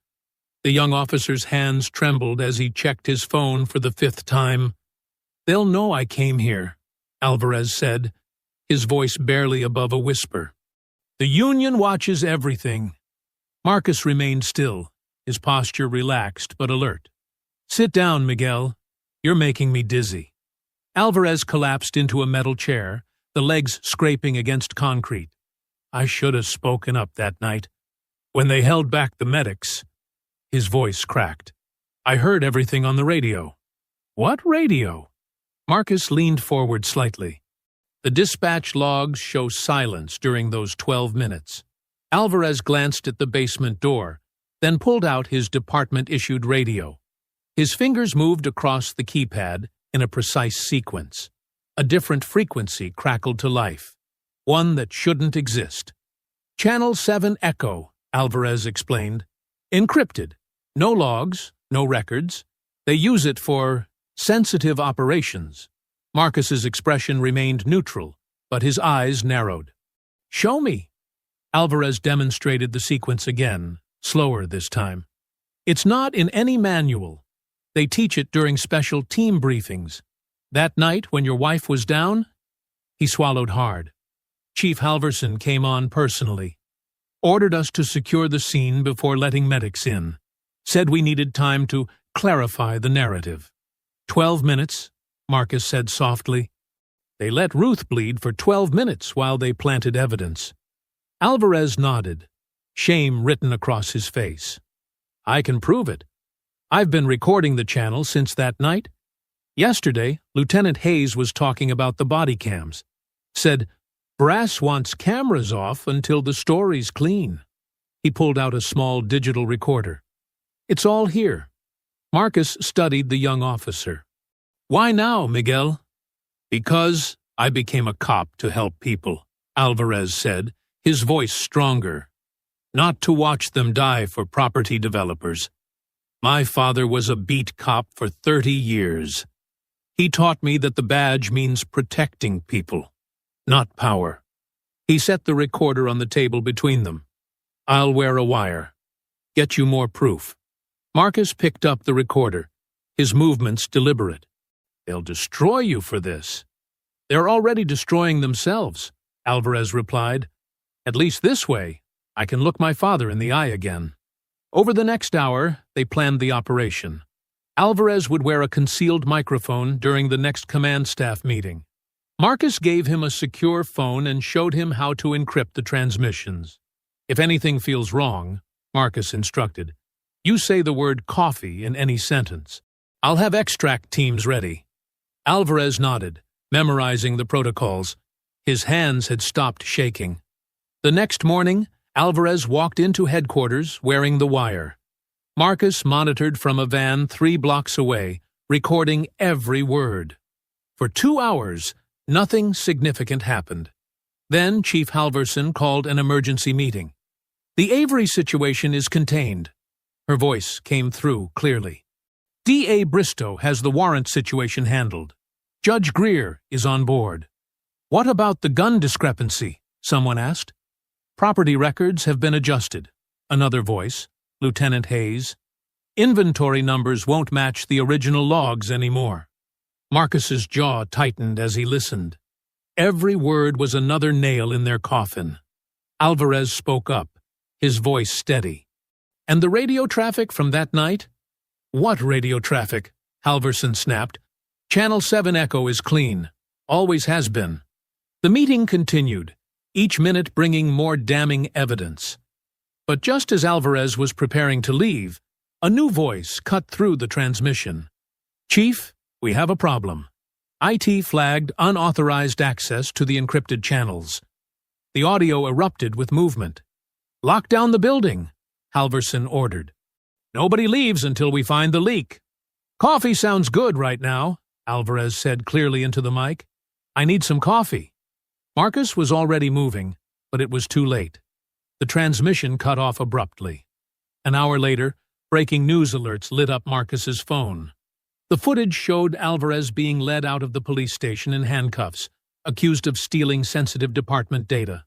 The young officer's hands trembled as he checked his phone for the 5th time. "They'll know I came here," Alvarez said, his voice barely above a whisper. "The Union watches everything." Marcus remained still, his posture relaxed but alert. "Sit down, Miguel. You're making me dizzy." Alvarez collapsed into a metal chair, the legs scraping against concrete. "I should have spoken up that night. When they held back the medics." His voice cracked. "I heard everything on the radio." "What radio?" Marcus leaned forward slightly. The dispatch logs show silence during those 12 minutes. Alvarez glanced at the basement door, then pulled out his department-issued radio. His fingers moved across the keypad in a precise sequence. A different frequency crackled to life, one that shouldn't exist. "Channel 7 Echo," Alvarez explained. "Encrypted. No logs, no records. They use it for sensitive operations." Marcus's expression remained neutral, but his eyes narrowed. "Show me." Alvarez demonstrated the sequence again, slower this time. "It's not in any manual. They teach it during special team briefings. That night when your wife was down?" He swallowed hard. "Chief Halverson came on personally. Ordered us to secure the scene before letting medics in. Said we needed time to clarify the narrative." 12 minutes, Marcus said softly. "They let Ruth bleed for 12 minutes while they planted evidence." Alvarez nodded, shame written across his face. "I can prove it. I've been recording the channel since that night. Yesterday, Lieutenant Hayes was talking about the body cams. Said, brass wants cameras off until the story's clean." He pulled out a small digital recorder. "It's all here." Marcus studied the young officer. "Why now, Miguel?" "Because I became a cop to help people," Alvarez said, his voice stronger. "Not to watch them die for property developers. My father was a beat cop for 30 years. He taught me that the badge means protecting people, not power." He set the recorder on the table between them. "I'll wear a wire. Get you more proof." Marcus picked up the recorder, his movements deliberate. "They'll destroy you for this." "They're already destroying themselves," Alvarez replied. "At least this way, I can look my father in the eye again." Over the next hour, they planned the operation. Alvarez would wear a concealed microphone during the next command staff meeting. Marcus gave him a secure phone and showed him how to encrypt the transmissions. "If anything feels wrong," Marcus instructed, "you say the word coffee in any sentence. I'll have extract teams ready." Alvarez nodded, memorizing the protocols. His hands had stopped shaking. The next morning, Alvarez walked into headquarters wearing the wire. Marcus monitored from a van 3 blocks away, recording every word. For 2 hours, nothing significant happened. Then Chief Halverson called an emergency meeting. "The Avery situation is contained." Her voice came through clearly. "D.A. Bristow has the warrant situation handled. Judge Greer is on board." "What about the gun discrepancy?" someone asked. "Property records have been adjusted." Another voice, Lieutenant Hayes. "Inventory numbers won't match the original logs anymore." Marcus's jaw tightened as he listened. Every word was another nail in their coffin. Alvarez spoke up, his voice steady. "And the radio traffic from that night?" "What radio traffic?" Halverson snapped. "Channel 7 Echo is clean." Always has been. The meeting continued, each minute bringing more damning evidence. But just as Alvarez was preparing to leave, a new voice cut through the transmission. "Chief, we have a problem. IT flagged unauthorized access to the encrypted channels." The audio erupted with movement. "Lock down the building," Halverson ordered. "Nobody leaves until we find the leak." "Coffee sounds good right now," Alvarez said clearly into the mic. "I need some coffee." Marcus was already moving, but it was too late. The transmission cut off abruptly. An hour later, breaking news alerts lit up Marcus's phone. The footage showed Alvarez being led out of the police station in handcuffs, accused of stealing sensitive department data.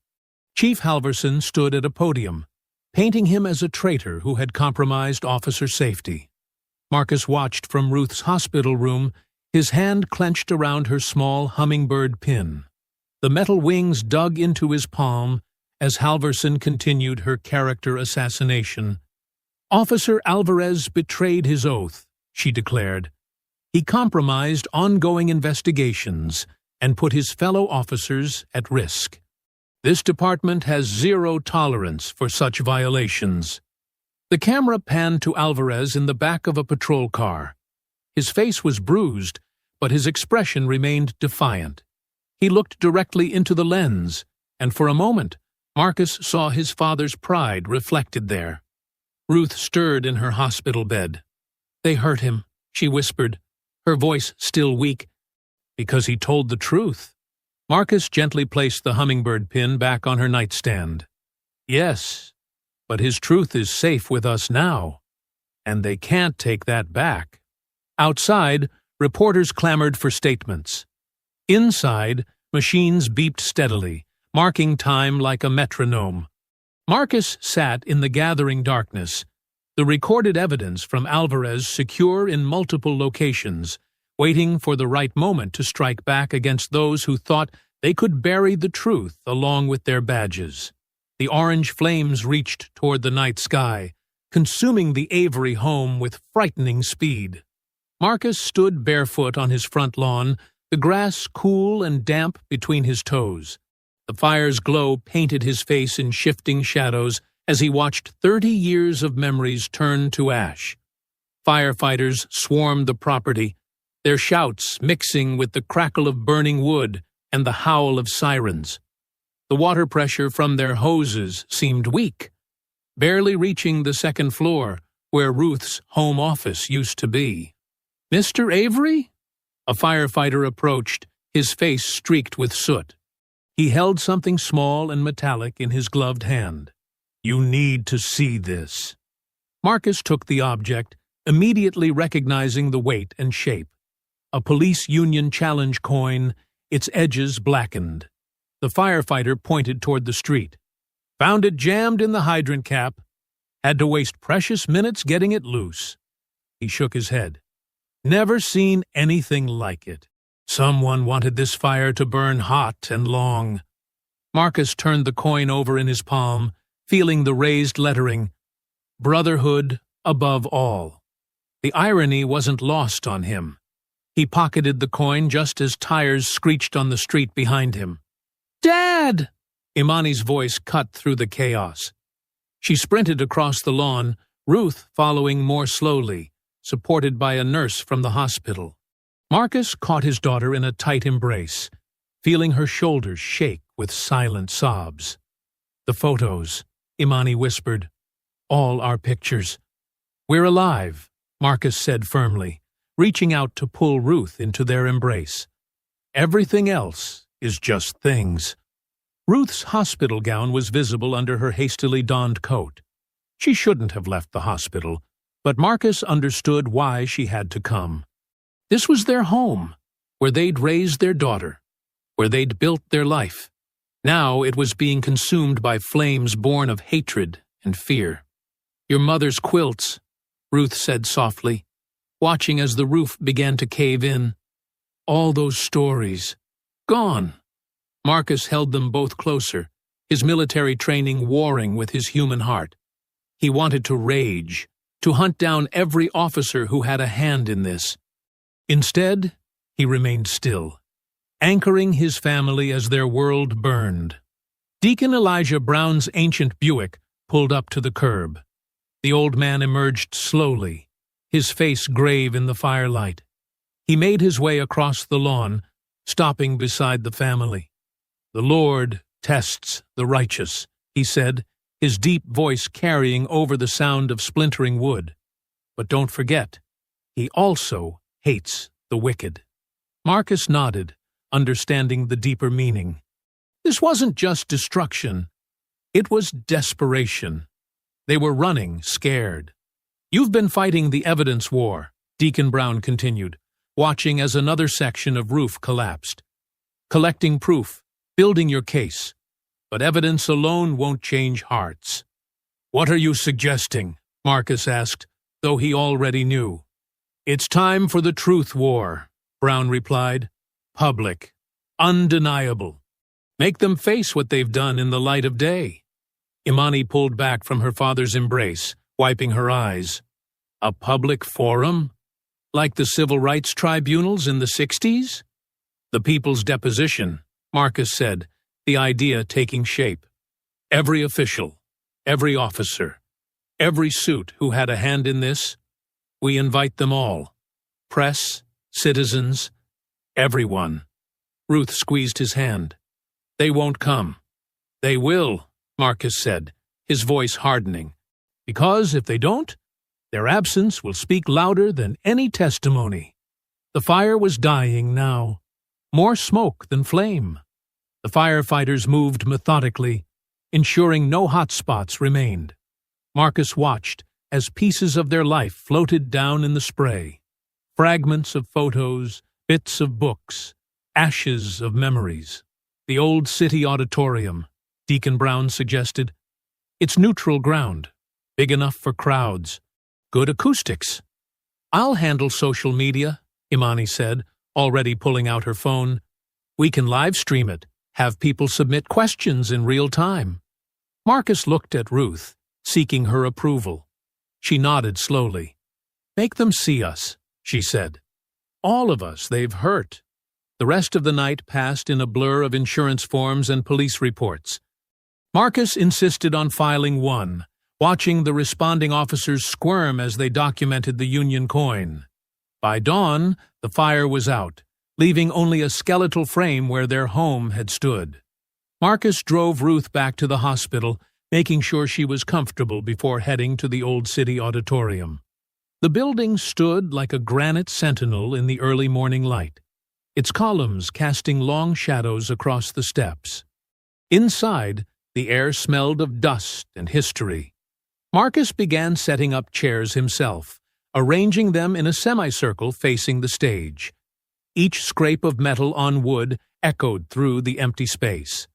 Chief Halverson stood at a podium, painting him as a traitor who had compromised officer safety. Marcus watched from Ruth's hospital room, his hand clenched around her small hummingbird pin. The metal wings dug into his palm as Halverson continued her character assassination. "Officer Alvarez betrayed his oath," she declared. "He compromised ongoing investigations and put his fellow officers at risk. This department has zero tolerance for such violations." The camera panned to Alvarez in the back of a patrol car. His face was bruised, but his expression remained defiant. He looked directly into the lens, and for a moment, Marcus saw his father's pride reflected there. Ruth stirred in her hospital bed. "They hurt him," she whispered, her voice still weak, "because he told the truth." Marcus gently placed the hummingbird pin back on her nightstand. "Yes, but his truth is safe with us now, and they can't take that back." Outside, reporters clamored for statements. Inside, machines beeped steadily, marking time like a metronome. Marcus sat in the gathering darkness, the recorded evidence from Alvarez secure in multiple locations, waiting for the right moment to strike back against those who thought they could bury the truth along with their badges. The orange flames reached toward the night sky, consuming the Avery home with frightening speed. Marcus stood barefoot on his front lawn, the grass cool and damp between his toes. The fire's glow painted his face in shifting shadows as he watched 30 years of memories turn to ash. Firefighters swarmed the property, their shouts mixing with the crackle of burning wood and the howl of sirens. The water pressure from their hoses seemed weak, barely reaching the second floor where Ruth's home office used to be. "Mr. Avery?" A firefighter approached, his face streaked with soot. He held something small and metallic in his gloved hand. "You need to see this." Marcus took the object, immediately recognizing the weight and shape. A police union challenge coin, its edges blackened. The firefighter pointed toward the street. "Found it jammed in the hydrant cap. Had to waste precious minutes getting it loose." He shook his head. "Never seen anything like it. Someone wanted this fire to burn hot and long." Marcus turned the coin over in his palm, feeling the raised lettering, "Brotherhood above all." The irony wasn't lost on him. He pocketed the coin just as tires screeched on the street behind him. "Dad!" Imani's voice cut through the chaos. She sprinted across the lawn, Ruth following more slowly, supported by a nurse from the hospital. Marcus caught his daughter in a tight embrace, feeling her shoulders shake with silent sobs. "The photos," Imani whispered. "All our pictures. We're alive," Marcus said firmly, reaching out to pull Ruth into their embrace. "Everything else is just things." Ruth's hospital gown was visible under her hastily donned coat. She shouldn't have left the hospital, but Marcus understood why she had to come. This was their home, where they'd raised their daughter, where they'd built their life. Now it was being consumed by flames born of hatred and fear. "Your mother's quilts," Ruth said softly, watching as the roof began to cave in. "All those stories. Gone." Marcus held them both closer, his military training warring with his human heart. He wanted to rage, to hunt down every officer who had a hand in this. Instead, he remained still. anchoring his family as their world burned. Deacon Elijah Brown's ancient Buick pulled up to the curb. The old man emerged slowly, his face grave in the firelight. He made his way across the lawn, stopping beside the family. "The Lord tests the righteous," he said, his deep voice carrying over the sound of splintering wood. "But don't forget, he also hates the wicked." Marcus nodded, understanding the deeper meaning. This wasn't just destruction. It was desperation. They were running, scared. "You've been fighting the evidence war," Deacon Brown continued, watching as another section of roof collapsed. "Collecting proof, building your case. But evidence alone won't change hearts." "What are you suggesting?" Marcus asked, though he already knew. "It's time for the truth war," Brown replied. "Public. Undeniable. Make them face what they've done in the light of day." Imani pulled back from her father's embrace, wiping her eyes. "A public forum? Like the civil rights tribunals in the 60s? "The people's deposition," Marcus said, the idea taking shape. "Every official, every officer, every suit who had a hand in this, we invite them all. Press, citizens, everyone." Ruth squeezed his hand. "They won't come." "They will," Marcus said, his voice hardening. "Because if they don't, their absence will speak louder than any testimony." The fire was dying now, more smoke than flame. The firefighters moved methodically, ensuring no hot spots remained. Marcus watched as pieces of their life floated down in the spray. Fragments of photos, bits of books, ashes of memories. "The old city auditorium," Deacon Brown suggested. "It's neutral ground, big enough for crowds. Good acoustics." "I'll handle social media," Imani said, already pulling out her phone. "We can live stream it, have people submit questions in real time." Marcus looked at Ruth, seeking her approval. She nodded slowly. "Make them see us," she said. "All of us they've hurt." The rest of the night passed in a blur of insurance forms and police reports. Marcus insisted on filing one, watching the responding officers squirm as they documented the Union coin. By dawn, the fire was out, leaving only a skeletal frame where their home had stood. Marcus drove Ruth back to the hospital, making sure she was comfortable before heading to the old city auditorium. The building stood like a granite sentinel in the early morning light, its columns casting long shadows across the steps. Inside, the air smelled of dust and history. Marcus began setting up chairs himself, arranging them in a semicircle facing the stage. Each scrape of metal on wood echoed through the empty space.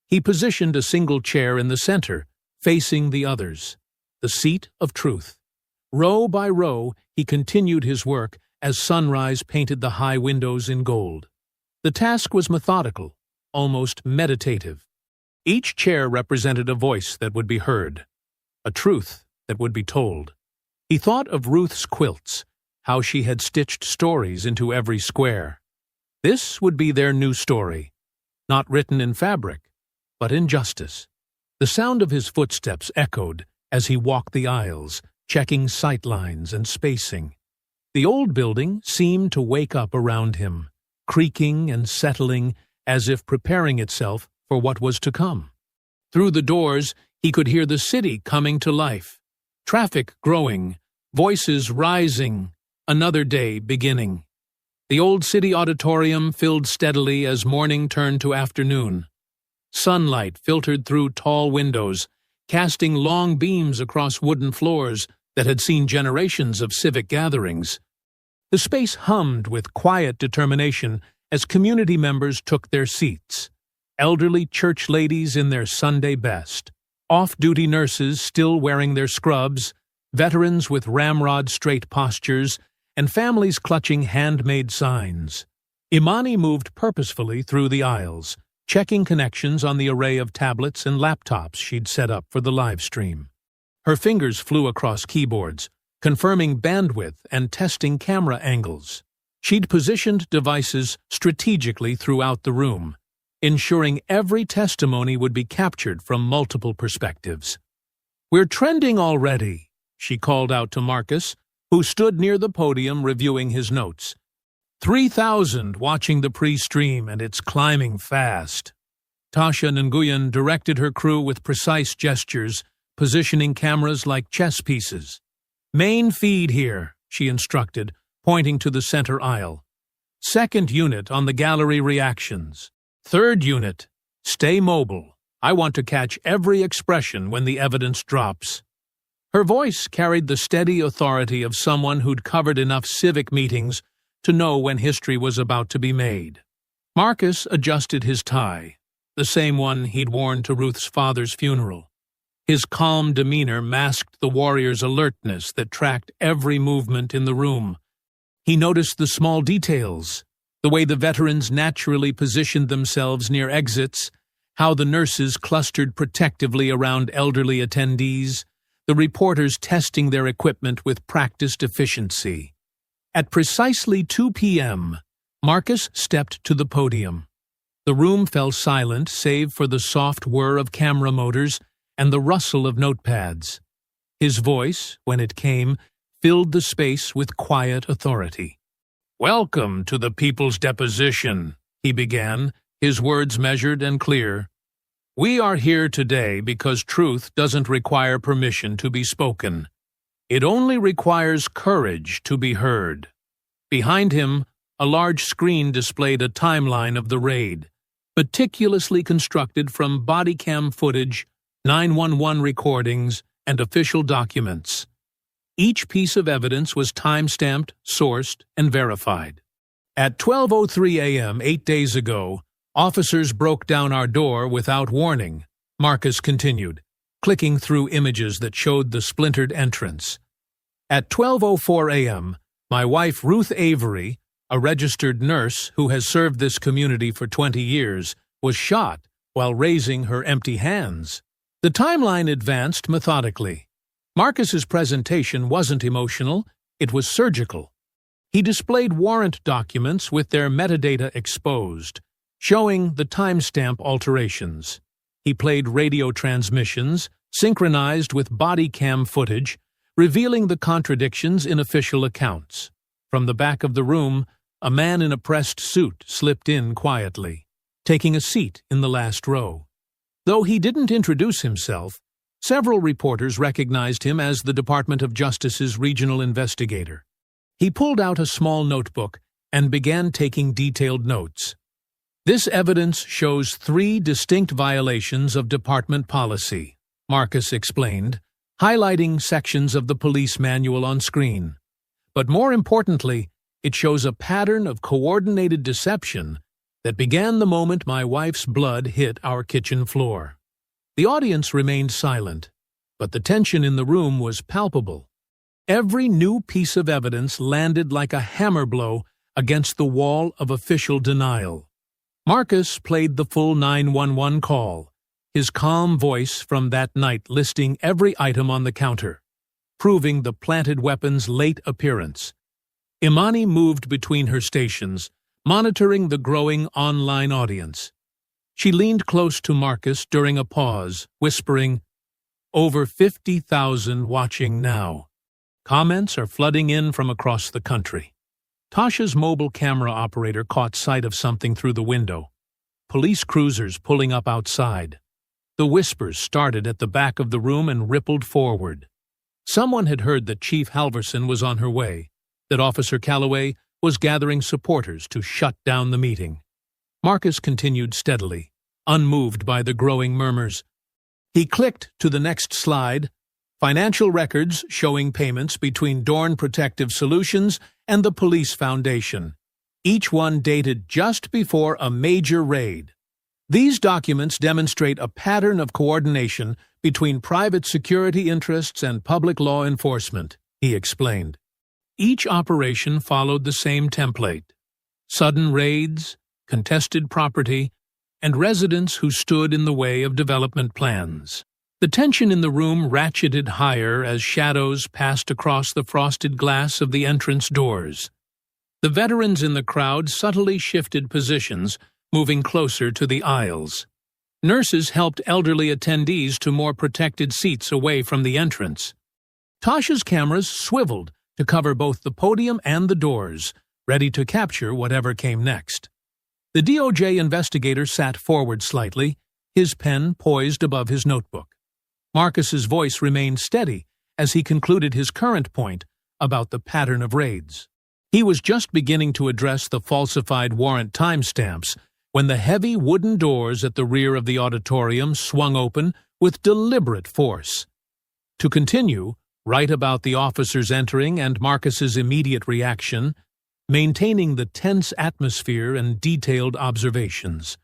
He positioned a single chair in the center, facing the others, the seat of truth. Row by row, he continued his work as sunrise painted the high windows in gold. The task was methodical, almost meditative. Each chair represented a voice that would be heard, a truth that would be told. He thought of Ruth's quilts, how she had stitched stories into every square. This would be their new story, not written in fabric, but in justice. The sound of his footsteps echoed as he walked the aisles, checking sight lines and spacing. The old building seemed to wake up around him, creaking and settling as if preparing itself for what was to come. Through the doors, he could hear the city coming to life, traffic growing, voices rising, another day beginning. The old city auditorium filled steadily as morning turned to afternoon. Sunlight filtered through tall windows, casting long beams across wooden floors that had seen generations of civic gatherings. The space hummed with quiet determination as community members took their seats. Elderly church ladies in their Sunday best, off-duty nurses still wearing their scrubs, veterans with ramrod-straight postures, and families clutching handmade signs. Imani moved purposefully through the aisles, checking connections on the array of tablets and laptops she'd set up for the live stream. Her fingers flew across keyboards, confirming bandwidth and testing camera angles. She'd positioned devices strategically throughout the room, ensuring every testimony would be captured from multiple perspectives. "We're trending already," she called out to Marcus, who stood near the podium reviewing his notes. 3,000 watching the pre-stream, and it's climbing fast. Tasha Nguyen directed her crew with precise gestures, positioning cameras like chess pieces. "Main feed here," she instructed, pointing to the center aisle. "Second unit on the gallery reactions. Third unit, stay mobile. I want to catch every expression when the evidence drops." Her voice carried the steady authority of someone who'd covered enough civic meetings to know when history was about to be made. Marcus adjusted his tie, the same one he'd worn to Ruth's father's funeral. His calm demeanor masked the warrior's alertness that tracked every movement in the room. He noticed the small details, the way the veterans naturally positioned themselves near exits, how the nurses clustered protectively around elderly attendees, the reporters testing their equipment with practiced efficiency. At precisely 2 p.m., Marcus stepped to the podium. The room fell silent save for the soft whir of camera motors and the rustle of notepads. His voice, when it came, filled the space with quiet authority. "Welcome to the People's Deposition," he began, his words measured and clear. "We are here today because truth doesn't require permission to be spoken. It only requires courage to be heard." Behind him, a large screen displayed a timeline of the raid, meticulously constructed from body cam footage, 911 recordings, and official documents. Each piece of evidence was time-stamped, sourced, and verified. "At 12:03 a.m. 8 days ago, officers broke down our door without warning," Marcus continued, clicking through images that showed the splintered entrance. "At 12:04 a.m., my wife Ruth Avery, a registered nurse who has served this community for 20 years, was shot while raising her empty hands." The timeline advanced methodically. Marcus's presentation wasn't emotional, it was surgical. He displayed warrant documents with their metadata exposed, showing the timestamp alterations. He played radio transmissions, synchronized with body cam footage, revealing the contradictions in official accounts. From the back of the room, a man in a pressed suit slipped in quietly, taking a seat in the last row. Though he didn't introduce himself, several reporters recognized him as the Department of Justice's regional investigator. He pulled out a small notebook and began taking detailed notes. "This evidence shows 3 distinct violations of department policy," Marcus explained, highlighting sections of the police manual on screen. "But more importantly, it shows a pattern of coordinated deception that began the moment my wife's blood hit our kitchen floor." The audience remained silent, but the tension in the room was palpable. Every new piece of evidence landed like a hammer blow against the wall of official denial. Marcus played the full 911 call, his calm voice from that night listing every item on the counter, proving the planted weapon's late appearance. Imani moved between her stations, monitoring the growing online audience. She leaned close to Marcus during a pause, whispering, "Over 50,000 watching now. Comments are flooding in from across the country." Tasha's mobile camera operator caught sight of something through the window. Police cruisers pulling up outside. The whispers started at the back of the room and rippled forward. Someone had heard that Chief Halverson was on her way, that Officer Calloway was gathering supporters to shut down the meeting. Marcus continued steadily, unmoved by the growing murmurs. He clicked to the next slide, financial records showing payments between Dorn Protective Solutions and the Police Foundation, each one dated just before a major raid. These documents demonstrate a pattern of coordination between private security interests and public law enforcement, he explained. Each operation followed the same template: sudden raids, contested property, and residents who stood in the way of development plans. The tension in the room ratcheted higher as shadows passed across the frosted glass of the entrance doors. The veterans in the crowd subtly shifted positions, moving closer to the aisles. Nurses helped elderly attendees to more protected seats away from the entrance. Tasha's cameras swiveled to cover both the podium and the doors, ready to capture whatever came next. The DOJ investigator sat forward slightly, his pen poised above his notebook. Marcus's voice remained steady as he concluded his current point about the pattern of raids. He was just beginning to address the falsified warrant timestamps when the heavy wooden doors at the rear of the auditorium swung open with deliberate force. To continue, write about the officers entering and Marcus's immediate reaction, maintaining the tense atmosphere and detailed observations.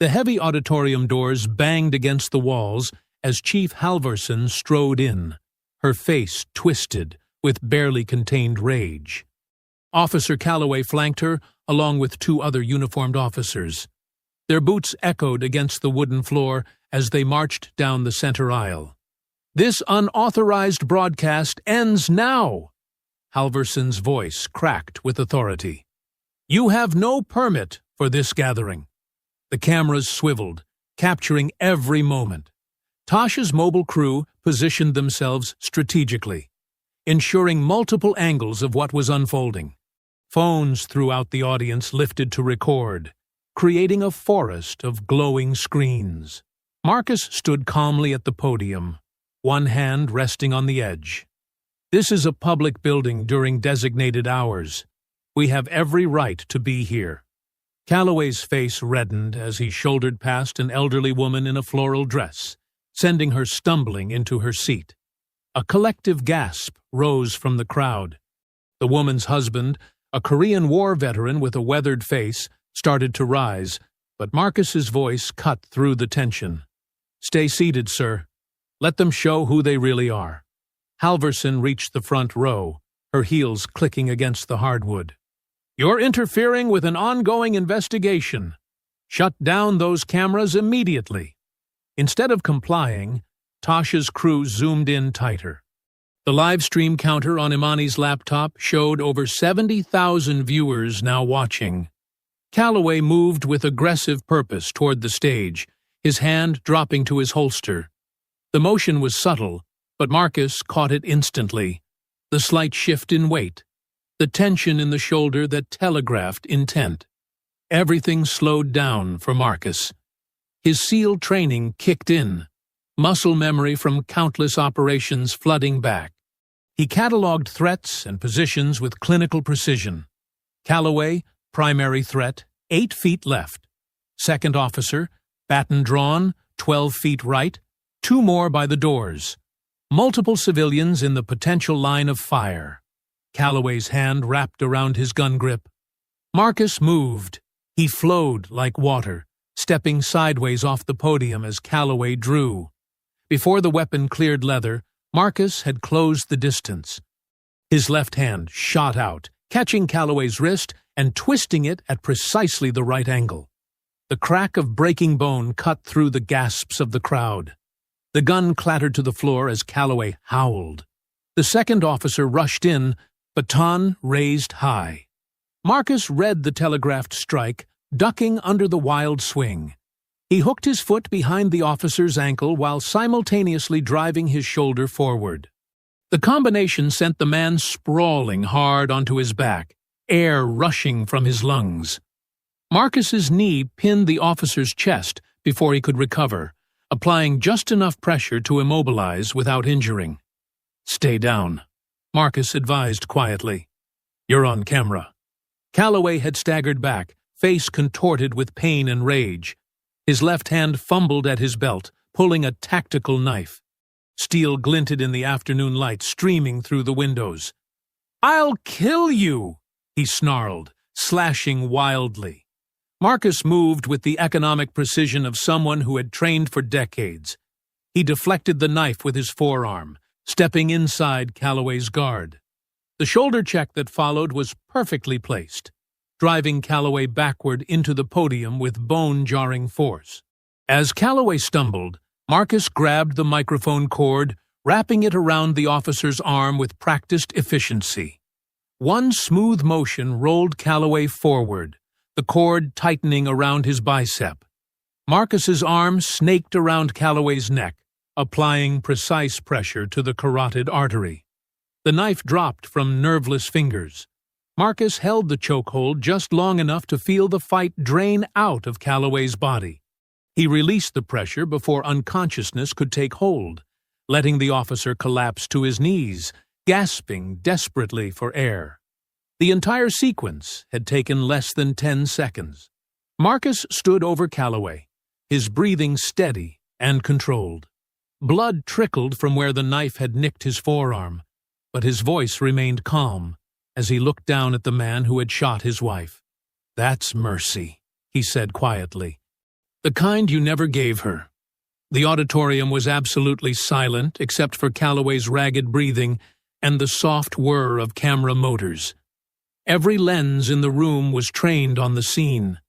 The heavy auditorium doors banged against the walls as Chief Halverson strode in, her face twisted with barely contained rage. Officer Calloway flanked her, along with two other uniformed officers. Their boots echoed against the wooden floor as they marched down the center aisle. "This unauthorized broadcast ends now!" Halverson's voice cracked with authority. "You have no permit for this gathering." The cameras swiveled, capturing every moment. Tasha's mobile crew positioned themselves strategically, ensuring multiple angles of what was unfolding. Phones throughout the audience lifted to record, creating a forest of glowing screens. Marcus stood calmly at the podium, one hand resting on the edge. "This is a public building during designated hours. We have every right to be here." Calloway's face reddened as he shouldered past an elderly woman in a floral dress, sending her stumbling into her seat. A collective gasp rose from the crowd. The woman's husband, a Korean War veteran with a weathered face, started to rise, but Marcus's voice cut through the tension. "Stay seated, sir. Let them show who they really are." Halverson reached the front row, her heels clicking against the hardwood. "You're interfering with an ongoing investigation. Shut down those cameras immediately." Instead of complying, Tasha's crew zoomed in tighter. The live stream counter on Imani's laptop showed over 70,000 viewers now watching. Calloway moved with aggressive purpose toward the stage, his hand dropping to his holster. The motion was subtle, but Marcus caught it instantly. The slight shift in weight, the tension in the shoulder that telegraphed intent. Everything slowed down for Marcus. His SEAL training kicked in, muscle memory from countless operations flooding back. He catalogued threats and positions with clinical precision. Calloway, primary threat, 8 feet left. Second officer, baton drawn, 12 feet right, 2 more by the doors. Multiple civilians in the potential line of fire. Calloway's hand wrapped around his gun grip. Marcus moved. He flowed like water, stepping sideways off the podium as Calloway drew. Before the weapon cleared leather, Marcus had closed the distance. His left hand shot out, catching Calloway's wrist and twisting it at precisely the right angle. The crack of breaking bone cut through the gasps of the crowd. The gun clattered to the floor as Calloway howled. The second officer rushed in, baton raised high. Marcus read the telegraphed strike, ducking under the wild swing. He hooked his foot behind the officer's ankle while simultaneously driving his shoulder forward. The combination sent the man sprawling hard onto his back, air rushing from his lungs. Marcus's knee pinned the officer's chest before he could recover, applying just enough pressure to immobilize without injuring. "Stay down," Marcus advised quietly. "You're on camera." Calloway had staggered back, face contorted with pain and rage. His left hand fumbled at his belt, pulling a tactical knife. Steel glinted in the afternoon light streaming through the windows. "I'll kill you!" he snarled, slashing wildly. Marcus moved with the economic precision of someone who had trained for decades. He deflected the knife with his forearm, stepping inside Calloway's guard. The shoulder check that followed was perfectly placed, driving Calloway backward into the podium with bone-jarring force. As Calloway stumbled, Marcus grabbed the microphone cord, wrapping it around the officer's arm with practiced efficiency. One smooth motion rolled Calloway forward, the cord tightening around his bicep. Marcus's arm snaked around Calloway's neck, applying precise pressure to the carotid artery. The knife dropped from nerveless fingers. Marcus held the chokehold just long enough to feel the fight drain out of Calloway's body. He released the pressure before unconsciousness could take hold, letting the officer collapse to his knees, gasping desperately for air. The entire sequence had taken less than 10 seconds. Marcus stood over Calloway, his breathing steady and controlled. Blood trickled from where the knife had nicked his forearm, but his voice remained calm as he looked down at the man who had shot his wife. "That's mercy," he said quietly. "The kind you never gave her." The auditorium was absolutely silent except for Calloway's ragged breathing and the soft whir of camera motors. Every lens in the room was trained on the scene.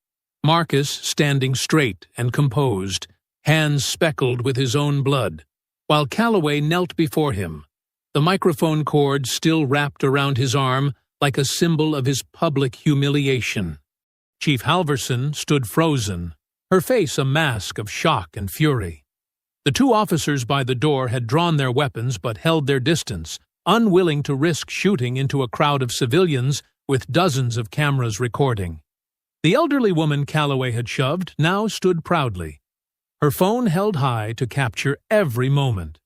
Marcus standing straight and composed, hands speckled with his own blood, while Calloway knelt before him, the microphone cord still wrapped around his arm like a symbol of his public humiliation. Chief Halverson stood frozen, her face a mask of shock and fury. The two officers by the door had drawn their weapons but held their distance, unwilling to risk shooting into a crowd of civilians with dozens of cameras recording. The elderly woman Calloway had shoved now stood proudly, her phone held high to capture every moment.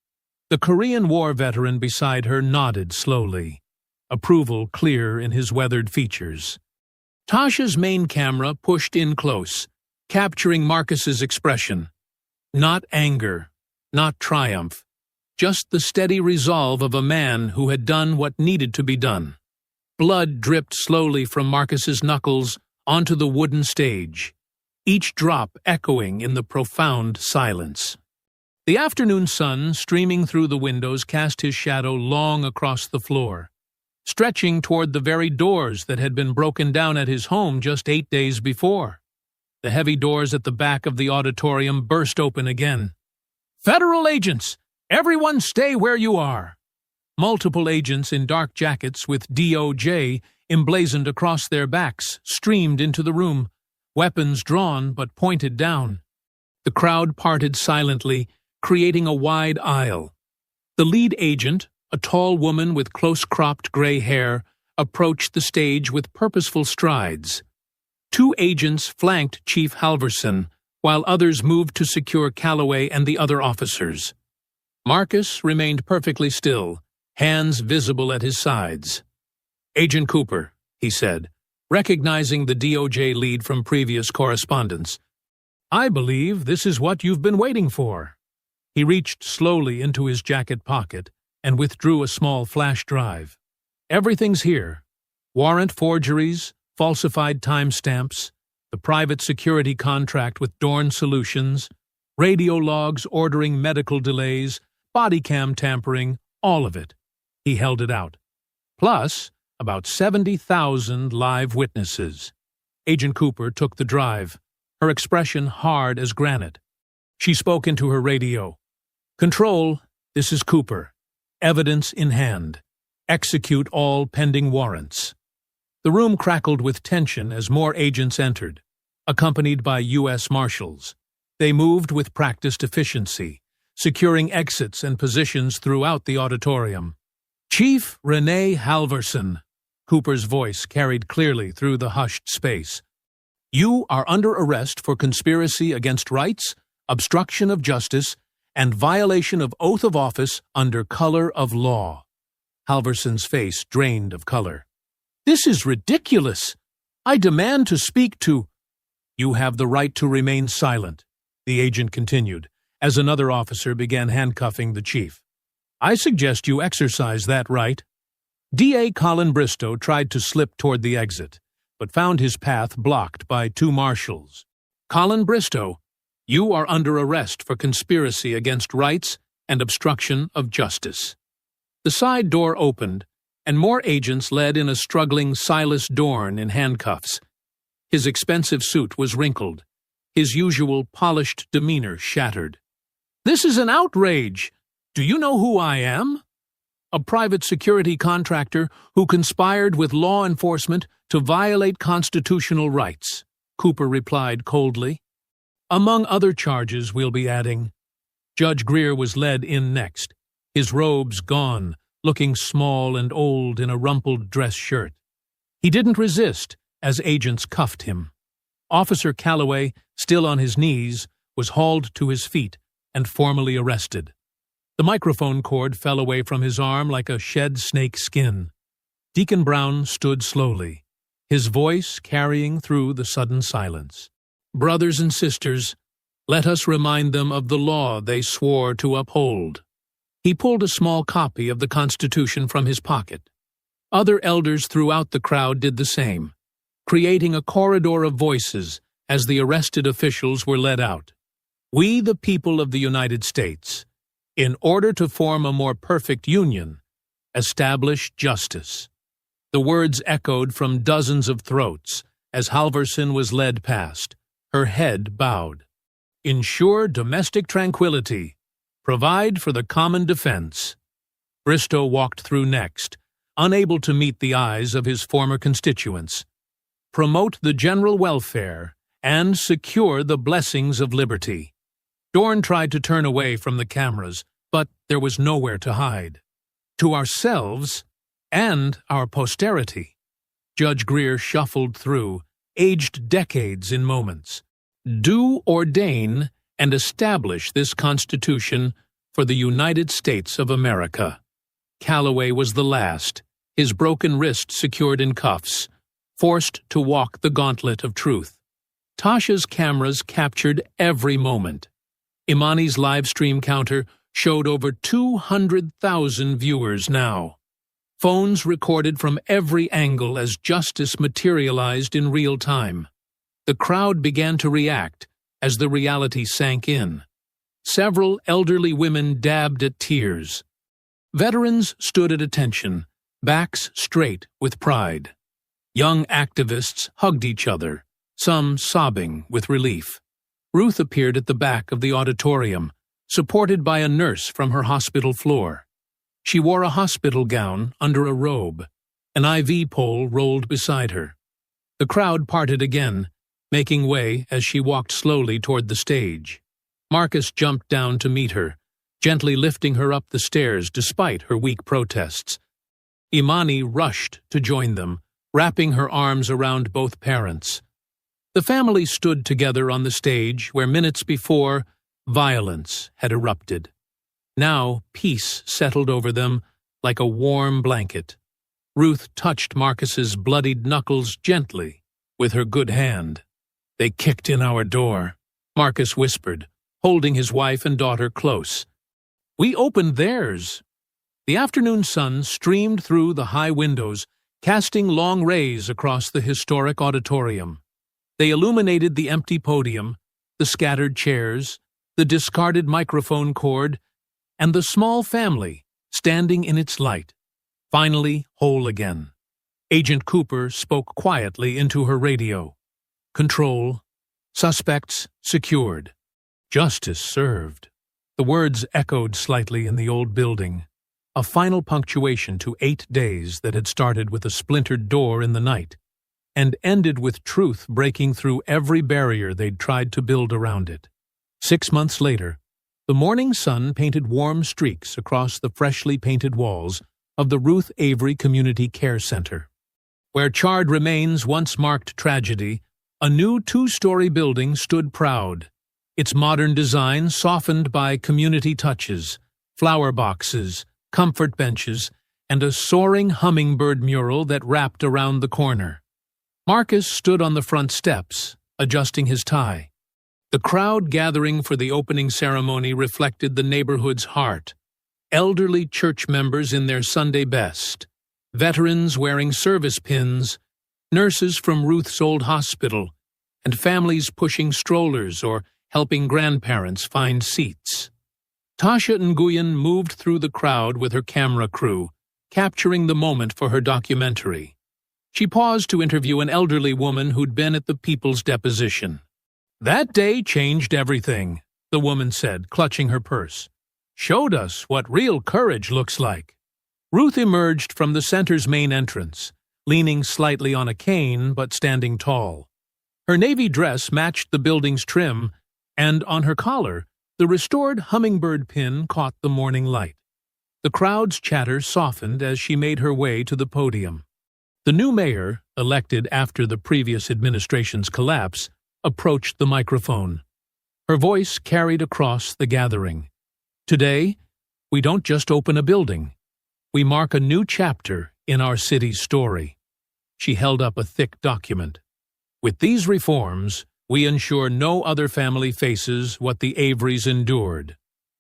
The Korean War veteran beside her nodded slowly, approval clear in his weathered features. Tasha's main camera pushed in close, capturing Marcus's expression. Not anger, not triumph, just the steady resolve of a man who had done what needed to be done. Blood dripped slowly from Marcus's knuckles onto the wooden stage, each drop echoing in the profound silence. The afternoon sun streaming through the windows cast his shadow long across the floor, stretching toward the very doors that had been broken down at his home just 8 days before. The heavy doors at the back of the auditorium burst open again. "Federal agents! Everyone stay where you are!" Multiple agents in dark jackets with DOJ emblazoned across their backs streamed into the room, weapons drawn but pointed down. The crowd parted silently, creating a wide aisle. The lead agent, a tall woman with close-cropped gray hair, approached the stage with purposeful strides. Two agents flanked Chief Halverson, while others moved to secure Calloway and the other officers. Marcus remained perfectly still, hands visible at his sides. "Agent Cooper," he said, recognizing the DOJ lead from previous correspondence. "I believe this is what you've been waiting for." He reached slowly into his jacket pocket and withdrew a small flash drive. "Everything's here. Warrant forgeries, falsified timestamps, the private security contract with Dorn Solutions, radio logs ordering medical delays, body cam tampering, all of it." He held it out. "Plus, about 70,000 live witnesses." Agent Cooper took the drive, her expression hard as granite. She spoke into her radio. "Control, this is Cooper. Evidence in hand. Execute all pending warrants." The room crackled with tension as more agents entered, accompanied by U.S. Marshals. They moved with practiced efficiency, securing exits and positions throughout the auditorium. "Chief Renee Halverson," Cooper's voice carried clearly through the hushed space. "You are under arrest for conspiracy against rights, obstruction of justice, and violation of oath of office under color of law." Halverson's face drained of color. "This is ridiculous. I demand to speak to—" "You have the right to remain silent," the agent continued, as another officer began handcuffing the chief. "I suggest you exercise that right." DA Colin Bristow tried to slip toward the exit, but found his path blocked by two marshals. "Colin Bristow, you are under arrest for conspiracy against rights and obstruction of justice." The side door opened, and more agents led in a struggling Silas Dorn in handcuffs. His expensive suit was wrinkled, his usual polished demeanor shattered. "This is an outrage! Do you know who I am?" a private security contractor who conspired with law enforcement to violate constitutional rights, Cooper replied coldly. Among other charges we'll be adding. Judge Greer was led in next, his robes gone, looking small and old in a rumpled dress shirt. He didn't resist as agents cuffed him. Officer Calloway, still on his knees, was hauled to his feet and formally arrested. The microphone cord fell away from his arm like a shed snake skin. Deacon Brown stood slowly, his voice carrying through the sudden silence. Brothers and sisters, let us remind them of the law they swore to uphold. He pulled a small copy of the Constitution from his pocket. Other elders throughout the crowd did the same, creating a corridor of voices as the arrested officials were led out. We, the people of the United States, in order to form a more perfect union, establish justice. The words echoed from dozens of throats as Halverson was led past, her head bowed. Ensure domestic tranquility. Provide for the common defense. Bristow walked through next, unable to meet the eyes of his former constituents. Promote the general welfare and secure the blessings of liberty. Dorn tried to turn away from the cameras, but there was nowhere to hide. To ourselves and our posterity. Judge Greer shuffled through, aged decades in moments. Do ordain and establish this Constitution for the United States of America. Calloway was the last, his broken wrist secured in cuffs, forced to walk the gauntlet of truth. Tasha's cameras captured every moment. Imani's live stream counter showed over 200,000 viewers now. Phones recorded from every angle as justice materialized in real time. The crowd began to react as the reality sank in. Several elderly women dabbed at tears. Veterans stood at attention, backs straight with pride. Young activists hugged each other, some sobbing with relief. Ruth appeared at the back of the auditorium, supported by a nurse from her hospital floor. She wore a hospital gown under a robe. An IV pole rolled beside her. The crowd parted again, making way as she walked slowly toward the stage. Marcus jumped down to meet her, gently lifting her up the stairs despite her weak protests. Imani rushed to join them, wrapping her arms around both parents. The family stood together on the stage where minutes before, violence had erupted. Now peace settled over them like a warm blanket. Ruth touched Marcus's bloodied knuckles gently with her good hand. They kicked in our door, Marcus whispered, holding his wife and daughter close. We opened theirs. The afternoon sun streamed through the high windows, casting long rays across the historic auditorium. They illuminated the empty podium, the scattered chairs, the discarded microphone cord, and the small family standing in its light, finally whole again. Agent Cooper spoke quietly into her radio. Control. Suspects secured. Justice served. The words echoed slightly in the old building, a final punctuation to 8 days that had started with a splintered door in the night, and ended with truth breaking through every barrier they'd tried to build around it. 6 months later, the morning sun painted warm streaks across the freshly painted walls of the Ruth Avery Community Care Center. Where charred remains once marked tragedy, a new 2-story building stood proud, its modern design softened by community touches, flower boxes, comfort benches, and a soaring hummingbird mural that wrapped around the corner. Marcus stood on the front steps, adjusting his tie. The crowd gathering for the opening ceremony reflected the neighborhood's heart. Elderly church members in their Sunday best, veterans wearing service pins, nurses from Ruth's old hospital, and families pushing strollers or helping grandparents find seats. Tasha Nguyen moved through the crowd with her camera crew, capturing the moment for her documentary. She paused to interview an elderly woman who'd been at the people's deposition. That day changed everything, the woman said, clutching her purse. Showed us what real courage looks like. Ruth emerged from the center's main entrance, leaning slightly on a cane but standing tall. Her navy dress matched the building's trim, and on her collar, the restored hummingbird pin caught the morning light. The crowd's chatter softened as she made her way to the podium. The new mayor, elected after the previous administration's collapse, approached the microphone. Her voice carried across the gathering. Today, we don't just open a building. We mark a new chapter in our city's story. She held up a thick document. With these reforms, we ensure no other family faces what the Averys endured.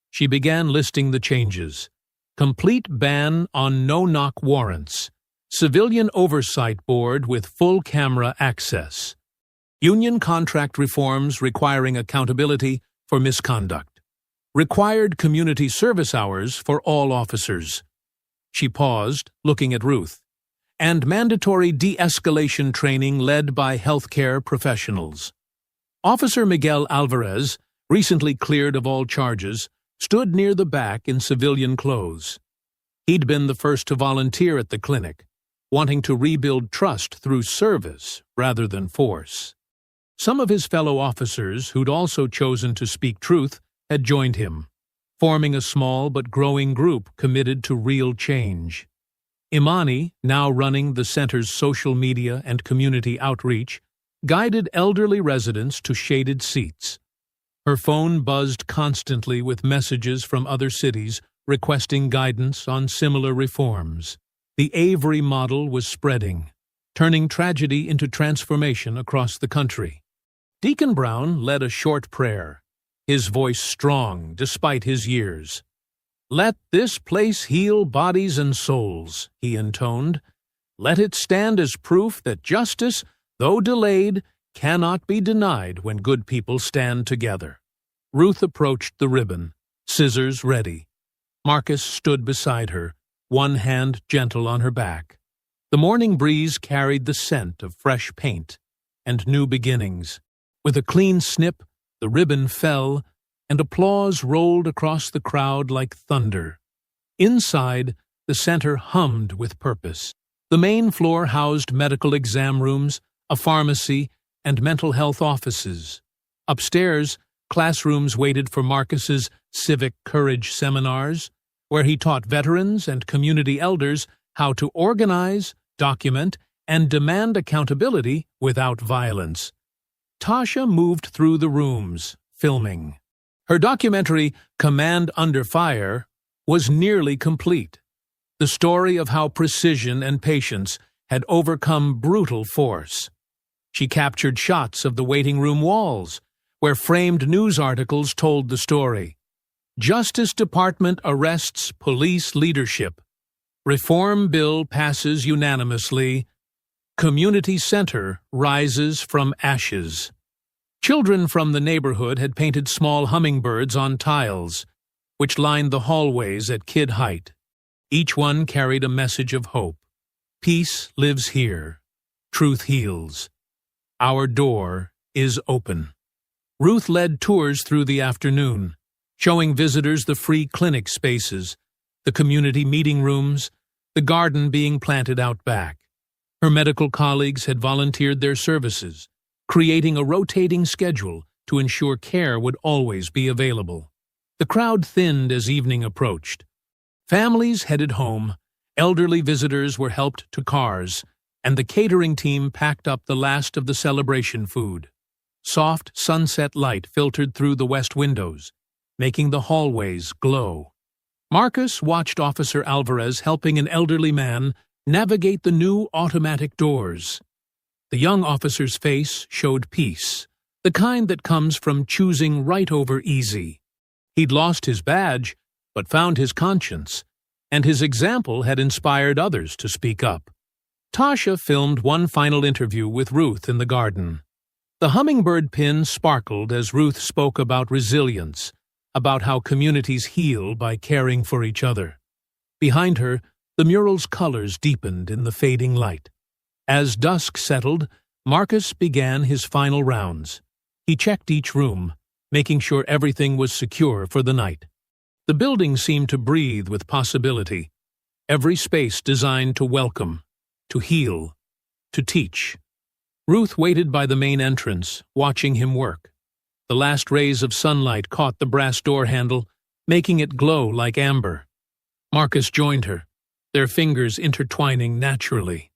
She began listing the changes. Complete ban on no-knock warrants. Civilian Oversight Board with full camera access. Union contract reforms requiring accountability for misconduct. Required community service hours for all officers. She paused, looking at Ruth. And mandatory de-escalation training led by healthcare professionals. Officer Miguel Alvarez, recently cleared of all charges, stood near the back in civilian clothes. He'd been the first to volunteer at the clinic, wanting to rebuild trust through service rather than force. Some of his fellow officers, who'd also chosen to speak truth, had joined him, forming a small but growing group committed to real change. Imani, now running the center's social media and community outreach, guided elderly residents to shaded seats. Her phone buzzed constantly with messages from other cities requesting guidance on similar reforms. The Avery model was spreading, turning tragedy into transformation across the country. Deacon Brown led a short prayer, his voice strong despite his years. "Let this place heal bodies and souls," he intoned. "Let it stand as proof that justice, though delayed, cannot be denied when good people stand together." Ruth approached the ribbon, scissors ready. Marcus stood beside her, one hand gentle on her back. The morning breeze carried the scent of fresh paint and new beginnings. With a clean snip, the ribbon fell, and applause rolled across the crowd like thunder. Inside, the center hummed with purpose. The main floor housed medical exam rooms, a pharmacy, and mental health offices. Upstairs, classrooms waited for Marcus's civic courage seminars, where he taught veterans and community elders how to organize, document, and demand accountability without violence. Tasha moved through the rooms, filming. Her documentary, Command Under Fire, was nearly complete. The story of how precision and patience had overcome brutal force. She captured shots of the waiting room walls, where framed news articles told the story. Justice Department arrests police leadership. Reform bill passes unanimously. Community center rises from ashes. Children from the neighborhood had painted small hummingbirds on tiles, which lined the hallways at kid height. Each one carried a message of hope. Peace lives here. Truth heals. Our door is open. Ruth led tours through the afternoon, showing visitors the free clinic spaces, the community meeting rooms, the garden being planted out back. Her medical colleagues had volunteered their services, creating a rotating schedule to ensure care would always be available. The crowd thinned as evening approached. Families headed home, elderly visitors were helped to cars, and the catering team packed up the last of the celebration food. Soft sunset light filtered through the west windows, making the hallways glow. Marcus watched Officer Alvarez helping an elderly man navigate the new automatic doors. The young officer's face showed peace, the kind that comes from choosing right over easy. He'd lost his badge, but found his conscience, and his example had inspired others to speak up. Tasha filmed one final interview with Ruth in the garden. The hummingbird pin sparkled as Ruth spoke about resilience, about how communities heal by caring for each other. Behind her, the mural's colors deepened in the fading light. As dusk settled, Marcus began his final rounds. He checked each room, making sure everything was secure for the night. The building seemed to breathe with possibility. every space designed to welcome, to heal, to teach. Ruth waited by the main entrance, watching him work. The last rays of sunlight caught the brass door handle, making it glow like amber. Marcus joined her, their fingers intertwining naturally.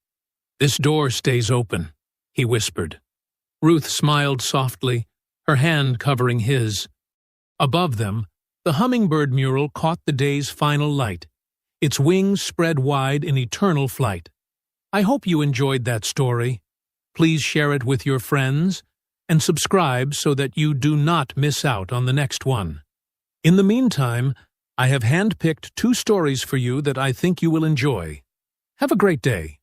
"This door stays open," he whispered. Ruth smiled softly, her hand covering his. Above them, the hummingbird mural caught the day's final light, its wings spread wide in eternal flight. I hope you enjoyed that story. Please share it with your friends and subscribe so that you do not miss out on the next one. In the meantime, I have handpicked 2 stories for you that I think you will enjoy. Have a great day.